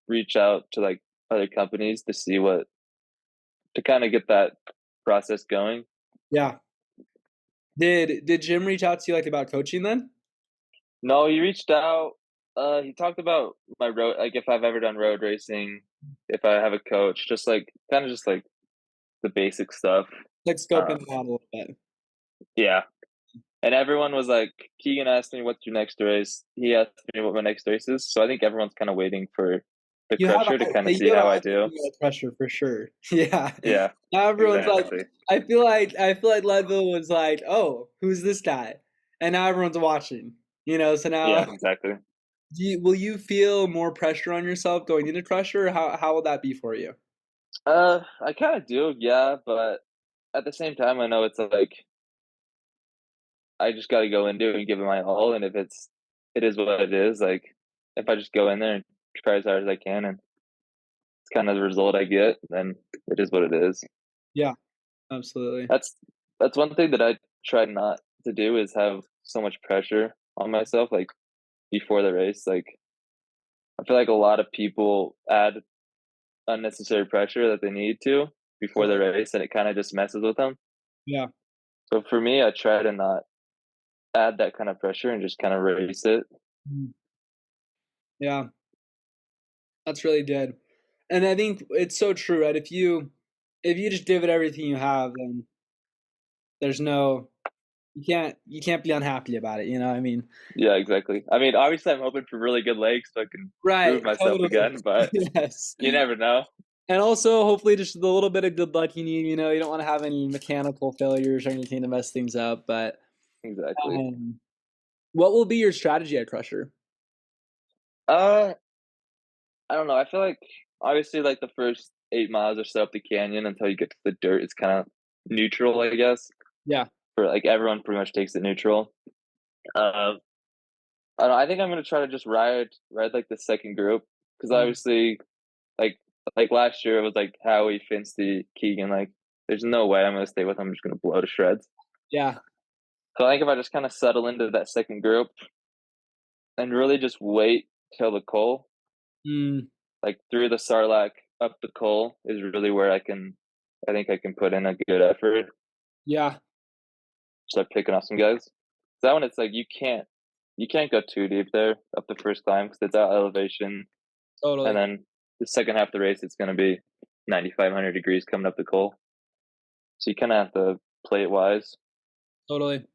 reach out to like other companies to see what to kind of get that process going. yeah. Did Jim reach out to you like about coaching then? No, he reached out. He talked about my road, like if I've ever done road racing, if I have a coach, just like kind of just like the basic stuff. Like scoping Um, it out a little bit. yeah. And everyone was like, Keegan asked me, what's your next race? He asked me what my next race is. So I think everyone's kind of waiting for the You have a crusher to kind of see you have a how high I do. degree of pressure for sure. Yeah. Yeah, Now everyone's like, exactly. I feel like Leadville was like, oh, who's this guy? And now everyone's watching. So Yeah, now exactly. will you feel more pressure on yourself going into Crusher? Or how will that be for you? I kind of do, yeah, but at the same time, I know it's like I just got to go into it and give it my all. And if it is what it is. Like if I just go in there and try as hard as I can, and it's kind of the result I get, then it is what it is. Yeah, absolutely. That's that's one thing that I try not to do is have so much pressure on myself, like before the race. Like I feel like a lot of people add unnecessary pressure that they need to before the Totally. race, and it kind of just messes with them. Yeah. So for me, I try to not add that kind of pressure and just kind of race it. Mm. Yeah, that's really good. And I think it's so true, right? If you just give it everything you have, then there's no you can't be unhappy about it, you know what I mean? Yeah, exactly. I mean, obviously, I'm hoping for really good legs so I can Right, prove myself totally. again, but Yes. you never know. And also, hopefully, just the little bit of good luck you need. You don't want to have any mechanical failures or anything to mess things up. But Exactly. um, what will be your strategy at Crusher? Uh, I don't know. I feel like obviously, like the first 8 miles or so up the canyon until you get to the dirt, it's kind of neutral, I guess. Yeah. For like everyone, pretty much takes it neutral. Uh, I don't know, I think I'm gonna try to just ride like the second group because Mm. obviously, like like last year, it was like Howie, Finsty, Keegan. Like, there's no way I'm gonna stay with them. I'm just gonna blow to shreds. Yeah. So I think if I just kind of settle into that second group and really just wait till the coal, Mm. like through the Sarlacc up the coal, is really where I think I can put in a good effort. Yeah. Start picking off some guys. That one, it's like you can't go too deep there up the first climb because it's out elevation, and Totally. then the second half of the race, it's going to be 9,500 degrees coming up the coal. So you kind of have to play it wise. Totally.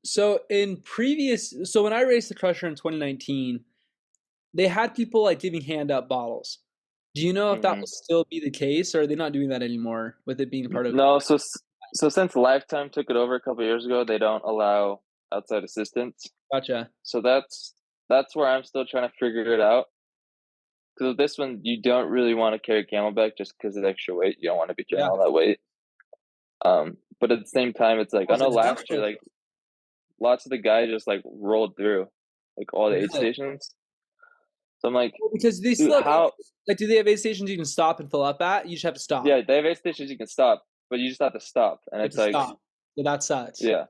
So when I raced the Crusher in 2019, they had people like giving hand up bottles. Do you know if that will Hmm. still be the case, or are they not doing that anymore with it being a part of? No, so since Lifetime took it over a couple years ago, they don't allow outside assistance. Gotcha. So that's where I'm still trying to figure it out. Because with this one, you don't really want to carry Camelback just because of the extra weight. You don't want to be carrying Yeah. all that weight. But at the same time, it's like I Also, know it's last year, difficult. like lots of the guys just like rolled through, like all the aid Really? stations. So I'm like, Well, because they dude, still have how? like, do they have aid stations you can stop and fill up at? You just have to stop. Yeah, they have aid stations you can stop, but you just have to stop. And You have it's to like, stop. So that sucks. yeah.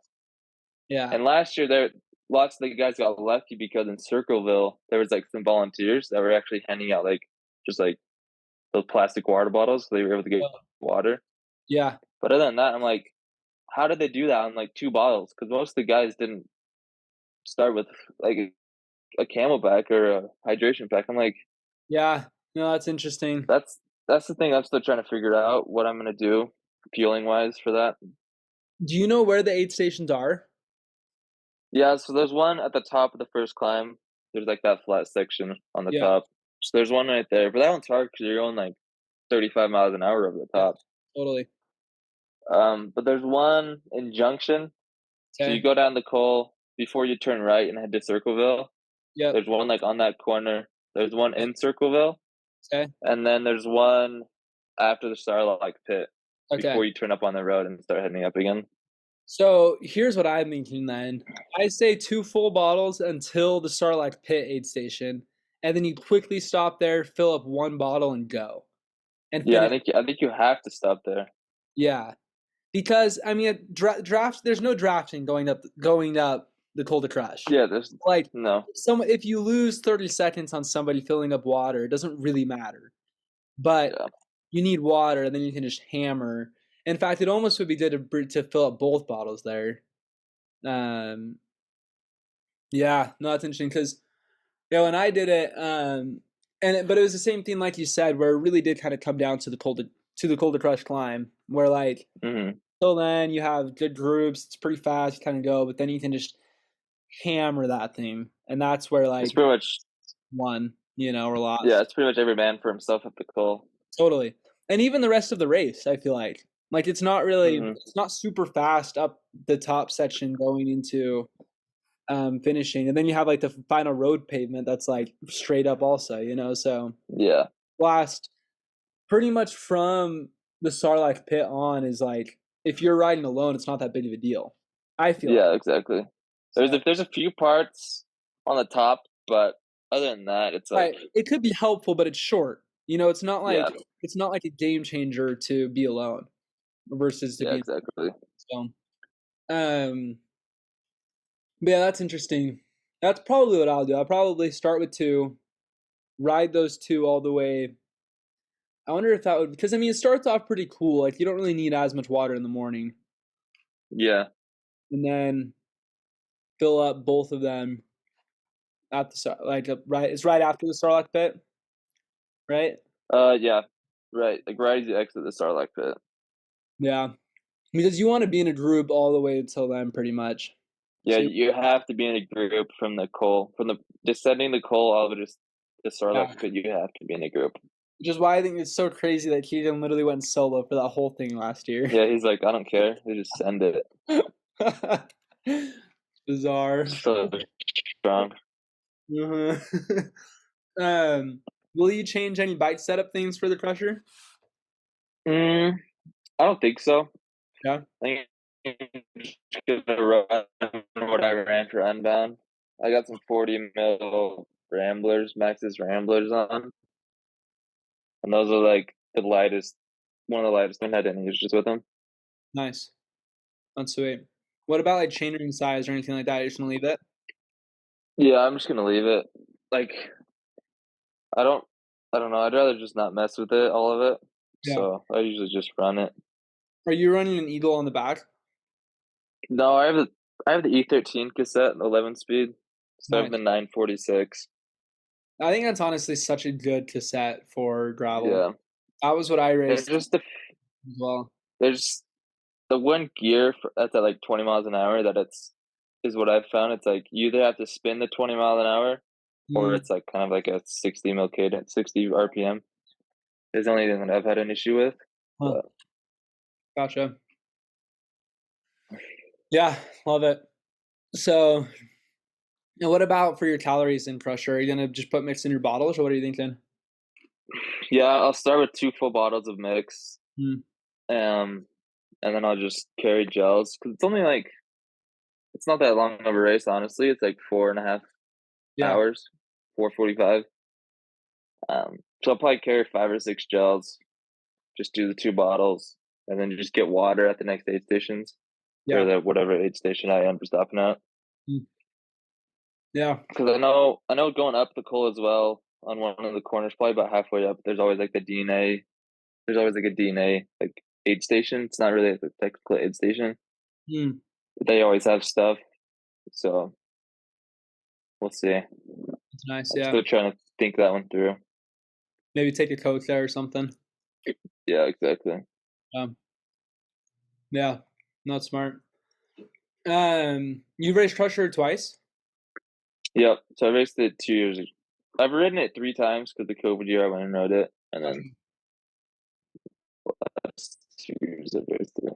Yeah. And last year, there lots of the guys got lucky because in Circleville there was like some volunteers that were actually handing out like just like those plastic water bottles, so they were able to get water. Yeah. But other than that, I'm like, how did they do that on like two bottles? Because most of the guys didn't start with like a Camelback or a hydration pack. I'm like, Yeah. No, that's interesting. that's that's the thing I'm still trying to figure out what I'm gonna do fueling wise for that. Do you know where the aid stations are? Yeah, so there's one at the top of the first climb. There's like that flat section on the Yeah. top. So there's one right there, but that one's hard because you're going like 35 miles an hour over the Yeah. top. Totally. But there's one in Junction. So you Okay. go down the Cole before you turn right and head to Circleville. Yep. There's one like on that corner. There's one in Circleville, Okay. and then there's one after the Starlight pit Okay. before you turn up on the road and start heading up again. So here's what I'm thinking then. I say two full bottles until the Starlight Pit aid station, and then you quickly stop there, fill up one bottle, and go and Yeah, finish. I think you have to stop there. Yeah, because I mean, draft. There's no drafting going up the Col de Crush. Yeah, there's Like, no. if you lose 30 seconds on somebody filling up water, it doesn't really matter. But Yeah. you need water, and then you can just hammer. In fact, it almost would be good to fill up both bottles there. Um, yeah, no, that's interesting because yeah, when I did it, but it was the same thing like you said, where it really did kind of come down to the Cold to Crush climb, where like Hmm. till then you have good groups, it's pretty fast, you kind of go, but then you can just hammer that thing, and that's where It's like pretty much won, or yeah, lost. it's pretty much every man for himself at the call. Totally. And even the rest of the race, I feel like Hmm. it's not super fast up the top section going into finishing, and then you have like the final road pavement that's like straight up also, so Yeah, last pretty much from the Sarlacc pit on is like if you're riding alone, it's not that big of a deal. I feel like yeah, exactly. so. There's a few parts on the top, but other than that, it's like Right. It could be helpful, but it's short. yeah, It's not like a game changer to be alone versus to yeah, be exactly. so. Um, but yeah, that's interesting. That's probably what I'll do. I'll probably start with two, ride those two all the way. I wonder if that would because I mean it starts off pretty cool. Like you don't really need as much water in the morning, Yeah. and then fill up both of them at right. It's right after the Starlock pit, right? Yeah. Right. Like right as you exit the Sarlacc pit. Yeah, because you want to be in a group all the way until then, pretty much. Yeah, So you have to be in a group from the coal, from the descending the coal all the way to the Sarlacc yeah, pit. You have to be in a group. which is why I think it's so crazy that Keegan literally went solo for that whole thing last year. Yeah, he's like, I don't care. They just send it. Bizarre. So strong. Uh-huh. Will you change any bike setup things for the Crusher? Mm, I don't think so. Yeah, I think I'm just gonna run what I ran for Unbound. I got some 40 mil Ramblers, Maxxis Ramblers on, and those are like the lightest, one of the lightest. I haven't had any issues with them. nice. That's sweet. What about like chainring size or anything like that? You're just gonna leave it? Yeah, I'm just gonna leave it. Like I don't, I don't know. I'd rather just not mess with it, all of it. Yeah. So I usually just run it. Are you running an Eagle on the back? No, I have the E13 cassette, 11 speed, instead of Nice. the 946. I think that's honestly such a good cassette for gravel. Yeah, That was what I there's raced just the as well. there's the one gear that's at like 20 miles an hour that it's is what I've found. It's like you either have to spin the 20 mile an hour or Mm, it's like kind of like a 60 mil cadence, 60 RPM. Is the only thing that I've had an issue with. huh, But gotcha. Yeah, love it. So, and what about for your calories in Crusher? Are you gonna just put mix in your bottles, or what are you thinking? yeah, I'll start with 2 full bottles of mix. Mm, Um, and then I'll just carry gels because it's only like it's not that long of a race, honestly. It's like 4.5 yeah, hours, 4:45. So I'll probably carry 5 or 6 gels, just do the 2 bottles, and then just get water at the next aid stations or yeah, the whatever aid station I am stopping at. mm, yeah, Because I know going up the coal as well on one of the corners, probably about halfway up. There's always like the DNA. There's always like a DNA like aid station. It's not really like a technical aid station. mm, But they always have stuff, so we'll see. it's nice. I'm Yeah, still trying to think that one through. maybe take a coach there or something. Yeah, exactly. Um, yeah, not smart. You've raced Crusher twice. Yep. So I raced it 2 years ago. I've ridden it 3 times because the COVID year I went and rode it, and Gotcha. then last 2 years I raced it.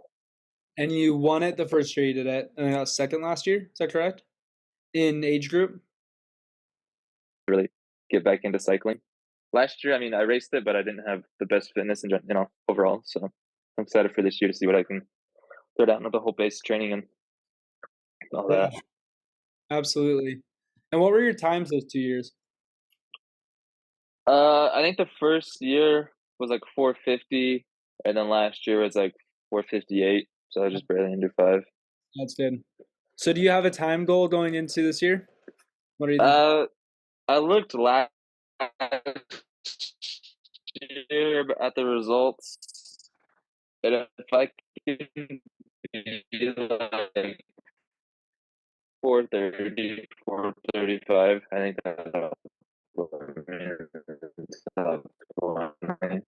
And you won it the first year you did it, and then got second last year. Is that correct? In age group. Really get back into cycling. Last year, I mean, I raced it, but I didn't have the best fitness and overall. So I'm excited for this year to see what I can throw down with the whole base training and all Yeah, that. absolutely. And what were your times those 2 years? I think the first year was like 450, and then last year was like 458. So I was just barely under 5. That's good. So do you have a time goal going into this year? What are you thinking? Uh, I looked last year at the results, And if I can be like 4:30, 4:35, I think that'll put me in the top 20.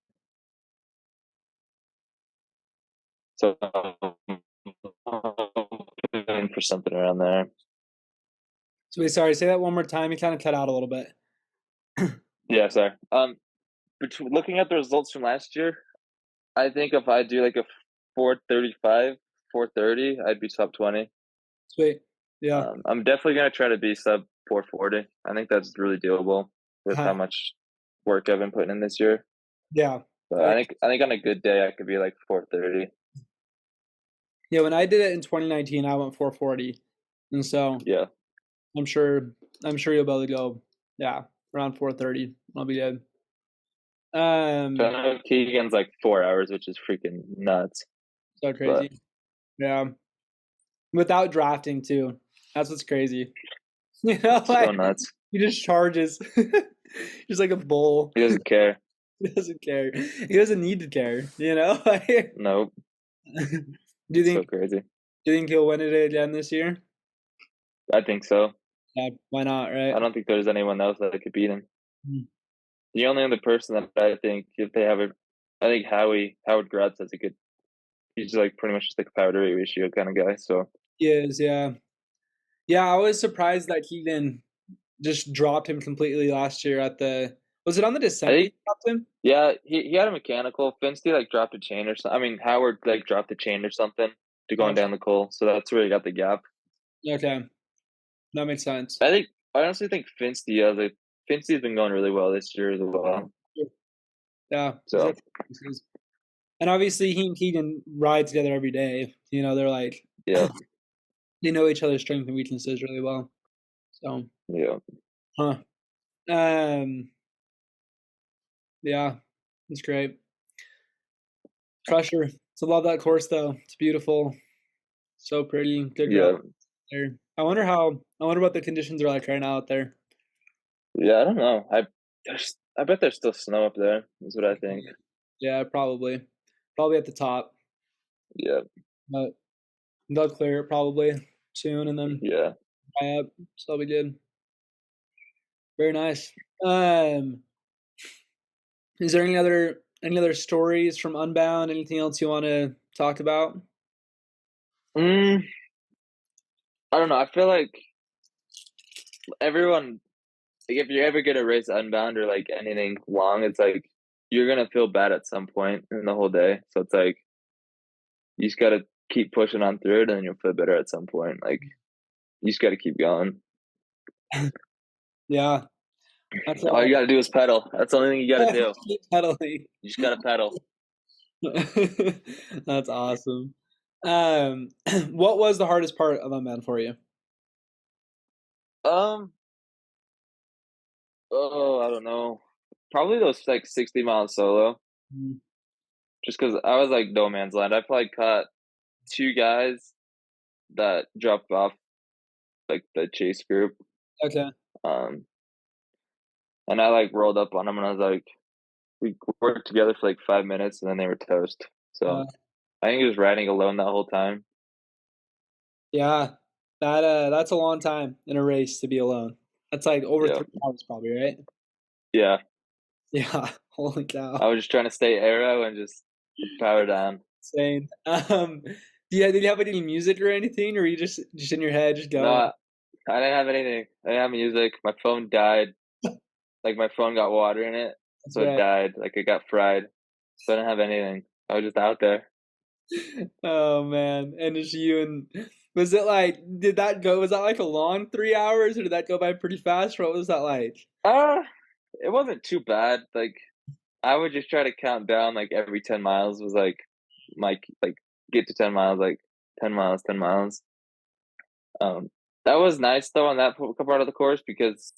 So I'm hoping for something around there. So wait, sorry, say that one more time. You kind of cut out a little bit. Yeah, sorry. Looking at the results from last year, I think if I do like a 4:35, 4:30, I'd be top 20. Sweet. Yeah. I'm definitely gonna try to be sub 4:40. I think that's really doable with how Uh-huh. much work I've been putting in this year. Yeah. But I, I think on a good day I could be like 4:30. yeah, when I did it in 2019, I went 440. And so Yeah. I'm sure I'm sure you'll be able to go, yeah, around 430. I'll be good. So I Um, know Keegan's like 4 hours, which is freaking nuts. so But crazy. Yeah. Without drafting too. That's what's crazy. You know, so like nuts. he just charges. Just like a bull. He doesn't care. He doesn't care. He doesn't need to care, you know? Like, Nope. do you So think crazy. do you think he'll win it again this year? I think so. Yeah, why not, I right? don't think there's anyone else that could beat him. Mm. The only other person that I think if they have a, I think Howard Gratz has a good. He's like pretty much just like a power to weight ratio kind of guy. So He is, yeah. Yeah, I was surprised that he then just dropped him completely last year at the was it on the I descent that he think dropped him? yeah, he had a mechanical. Finsky like dropped a chain or something. I mean Howard like dropped a chain or something to going Gotcha. down the coal. So that's where he got the gap. Okay. That makes sense. I honestly think Finsky like Finsky's been going really well this year as well. Yeah, he's So got pieces. And obviously he and Keegan ride together every day. You know, they're like yeah, they know each other's strengths and weaknesses really well. So, yeah, huh. Um, yeah, it's great. Crusher. So love that course though. It's beautiful. So pretty. Good grass yeah, there. I wonder what the conditions are like right now out there. yeah. I don't know. I bet there's still snow up there. Is what I think. Yeah, probably. Probably at the top. Yeah, But they'll clear it probably soon and then yeah. dry up. So that'll be good. Very nice. Um, is there any other stories from Unbound? Anything else you want to talk about? Mm, I don't know. I feel like everyone, like, if you're ever gonna race Unbound or like anything long, it's like you're gonna feel bad at some point in the whole day. So it's like you just gotta keep pushing on through it, and then you'll feel better at some point. Like you just gotta keep going. Yeah, that's All you gotta do is pedal. That's the only thing you gotta do. keep pedaling. You just gotta pedal. That's awesome. Um, what was the hardest part of Unbound for you? Um, oh, I don't know. Probably those like 60 miles solo. Mm, Just because I was like no man's land. I probably caught two guys that dropped off like the chase group. okay. Um, and I like rolled up on them and I was like, we worked together for like 5 minutes and then they were toast. Uh, So I think he was riding alone that whole time. yeah, that's a long time in a race to be alone. That's like over Yeah. 3 hours probably, right? Yeah. Yeah. Holy I cow. was just trying to stay aero and just power down. Insane. Did you have any music or anything, or were you just in your head, just No, going? I didn't have anything. I didn't have music. My phone died. Like my phone got water in it. That's So it right. died. Like it got fried. So I didn't have anything. I was just out there. Oh man. And just you and was it like did that go was that like a long 3 hours or did that go by pretty fast? What was that like? Uh it wasn't too bad. Like I would just try to count down like every 10 miles was like get to 10 miles, like 10 miles, 10 miles. Um that was nice though on that part of the course because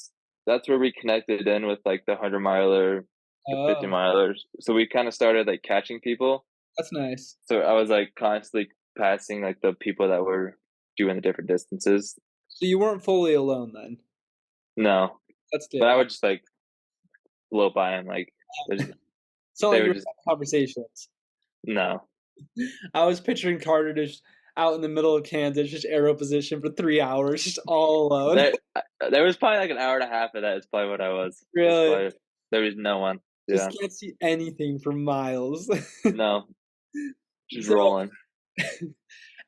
that's where we connected in with like the 100 miler, the 50 Oh, milers. So we kind of started like catching people. that's nice. So I was like constantly passing like the people that were doing the different distances. So you weren't fully alone then. No, That's but good. I would just like blow by them. Like It's not they like you were were just having conversations. no. I was picturing Carter just out in the middle of Kansas, just arrow position for 3 hours, just all alone. There, there was probably like an hour and a half of that. Is probably what I was. That's Really, probably there was no one. just Yeah, can't see anything for miles. no, just So, rolling.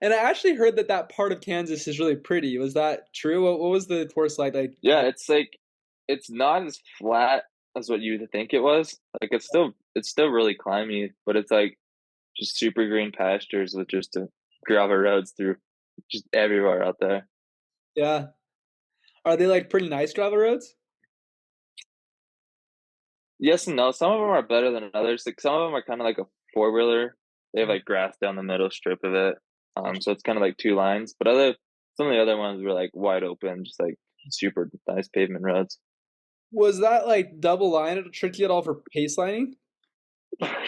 and I actually heard that that part of Kansas is really pretty. Was that true? What was the course like? Yeah, it's like it's not as flat as what you would think it was. Like it's still really climby, but it's like just super green pastures with just gravel roads through just everywhere out there. Yeah. Are they like pretty nice gravel roads? Yes and no. Some of them are better than others. Like some of them are kind of like a four wheeler. They have Mhm. like grass down the middle strip of it. So it's kind of like two lines. But other some of the other ones were like wide open, just like super nice pavement roads. Was that like double line tricky at all for pace lining?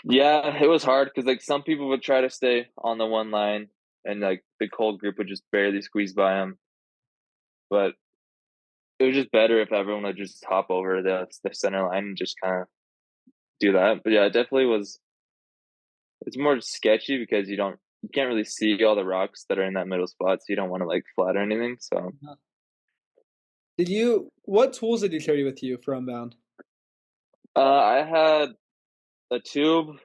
Yeah, it was hard because like some people would try to stay on the one line, and like the cold group would just barely squeeze by them. But it was just better if everyone would just hop over the center line and just kind of do that. But yeah, it definitely was. It's more sketchy because you can't really see all the rocks that are in that middle spot, so you don't want to like flat or anything. So What tools did you carry with you for Unbound? I had a tube,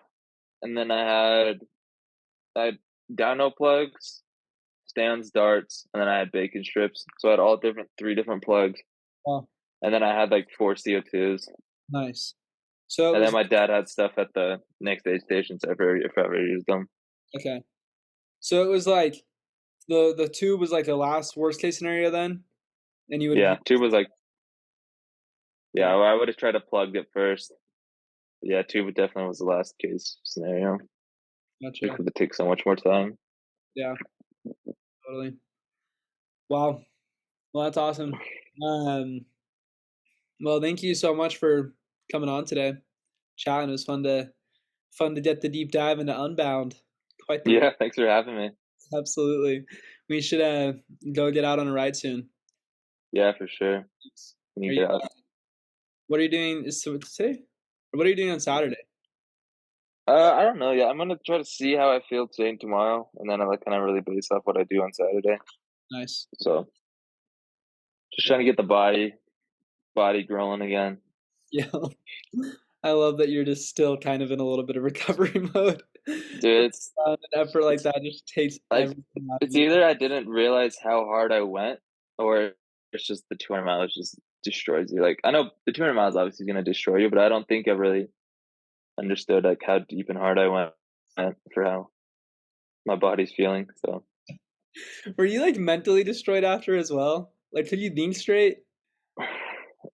and then I had dyno plugs, stands, darts, and then I had bacon strips. So I had all different three different plugs, Oh, and then I had like four CO2s, nice. So it and then was my dad had stuff at the next aid stations if I ever used them. okay. So it was like the tube was like a last worst case scenario then, and you would Yeah, use tube was like yeah, yeah, well, I would have tried to plug it first. But yeah, tube definitely was the last case scenario gotcha. because it takes so much more time. Yeah, totally. Wow. Well, that's awesome. Um, well, thank you so much for coming on today. Chatting. It was fun to get the deep dive into Unbound. Quite the Yeah, thanks for having me. absolutely. We should go get out on a ride soon. Yeah, for sure. We Are need you to get out. what are you doing is so today? Or what are you doing on Saturday? I don't know. Yeah, I'm gonna try to see how I feel today and tomorrow, and then I like kind of really base off what I do on Saturday. Nice. So just trying to get the body growing again. Yeah. I love that you're just still kind of in a little bit of recovery mode. Dude, it's An effort like it's that just takes like everything out of it's you. either I didn't realize how hard I went, or it's just the 200 miles just destroys you. Like I know the 200 miles obviously is gonna destroy you, but I don't think I really understood like how deep and hard I went for how my body's feeling. So Were you like mentally destroyed after as well? Like could you think straight?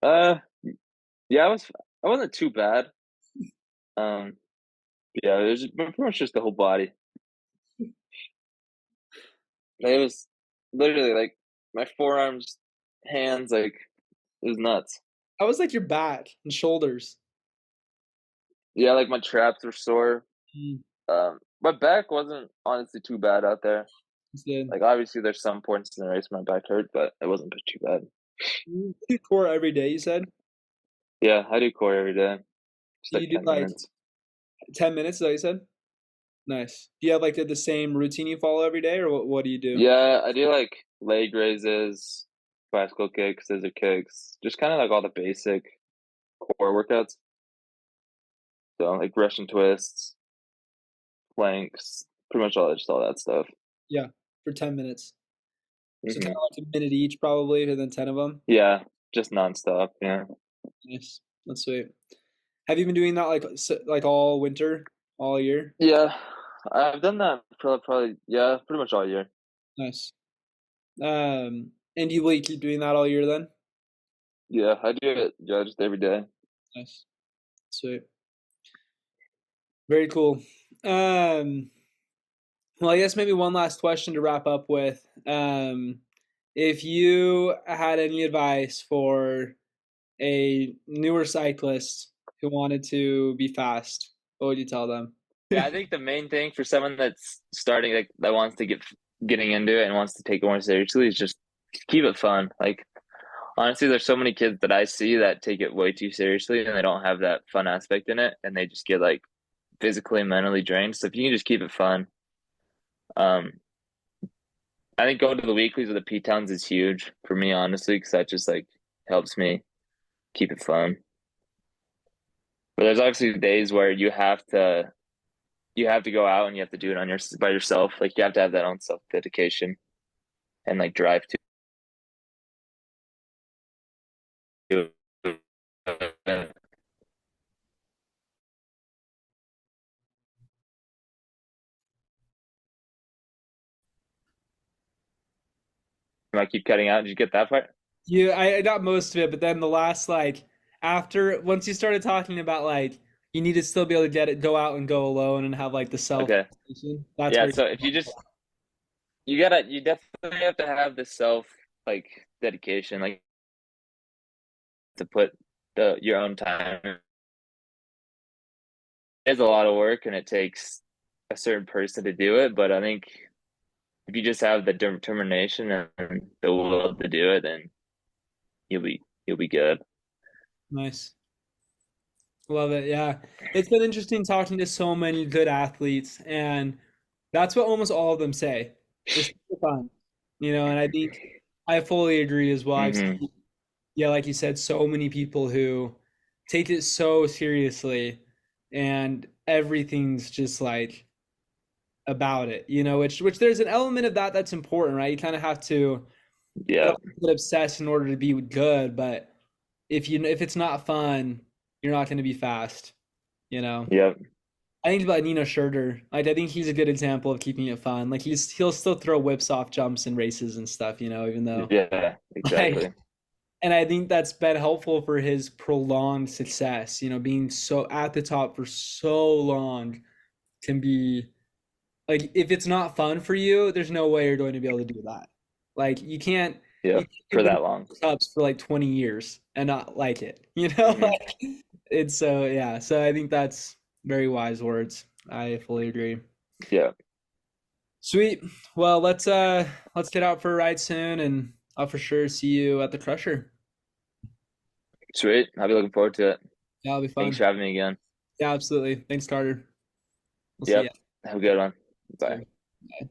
uh yeah, I wasn't too bad. Um yeah, it was pretty much just the whole body. It was literally like my forearms, hands, like it was nuts. How was like your back and shoulders? Yeah, like my traps were sore. Mm, My back wasn't honestly too bad out there. that's good. Like obviously there's some points in the race my back hurt, but it wasn't too bad. You do core every day, you said? Yeah, I do core every day. Just Do like you do 10 like minutes. 10 minutes, is that what you said? Nice. Do you have like the same routine you follow every day or what do you do? Yeah, I do like leg raises, bicycle kicks, scissor kicks, just kind of like all the basic core workouts. So like Russian twists, planks, pretty much just all that stuff. Yeah, for 10 minutes. So kind hmm of like a minute each probably and then 10 of them. Yeah, just nonstop. Yeah. Nice. That's sweet. Have you been doing that like all winter, all year? Yeah, I've done that probably yeah, pretty much all year. Nice. And will you keep doing that all year then? Yeah, I do it yeah, just every day. Nice. Sweet. Very cool. Um, well, I guess maybe one last question to wrap up with. If you had any advice for a newer cyclist who wanted to be fast, what would you tell them? Yeah, I think the main thing for someone that's starting like that wants to getting into it and wants to take it more seriously is just keep it fun. Like honestly, there's so many kids that I see that take it way too seriously and they don't have that fun aspect in it and they just get like physically and mentally drained. So if you can just keep it fun, um, I think going to the weeklies with the P towns is huge for me, honestly, because that just like helps me keep it fun. But there's obviously days where you have to go out and you have to do it on your by yourself. Like you have to have that own self dedication and like drive to it. I keep cutting out. Did you get that part? Yeah, I got most of it, but then the last like after once you started talking about like you need to still be able to get it, go out and go alone and have like the self. Okay. That's Yeah. where So if you definitely have to have the self like dedication, like to put your own time. It's a lot of work and it takes a certain person to do it, but I think if you just have the determination and the will to do it, then you'll be good. nice. Love it. Yeah. It's been interesting talking to so many good athletes, and that's what almost all of them say. It's super fun, and I think I fully agree as well. I've Hmm. seen, yeah, like you said, so many people who take it so seriously and everything's just like about it, which there's an element of that that's important, right? You kind of have to Yep. get obsessed in order to be good, but if it's not fun, you're not going to be fast, you know. Yep. I think about Nino Schurter. Like I think he's a good example of keeping it fun. Like he'll still throw whips off jumps and races and stuff, even though Yeah. like Exactly. and I think that's been helpful for his prolonged success, being so at the top for so long can be like if it's not fun for you, there's no way you're going to be able to do that. Like you Yep. can't be For winning that long. cups for like 20 years and not like it. Hmm. Like it's so yeah. So I think that's very wise words. I fully agree. Yeah. Sweet. Well, let's get out for a ride soon and I'll for sure see you at the Crusher. Sweet. I'll be looking forward to it. Yeah, it'll be Thanks fun. for having me again. Yeah, absolutely. Thanks, Carter. We'll see Yep. ya. Have a good one. See Bye. ya. Bye.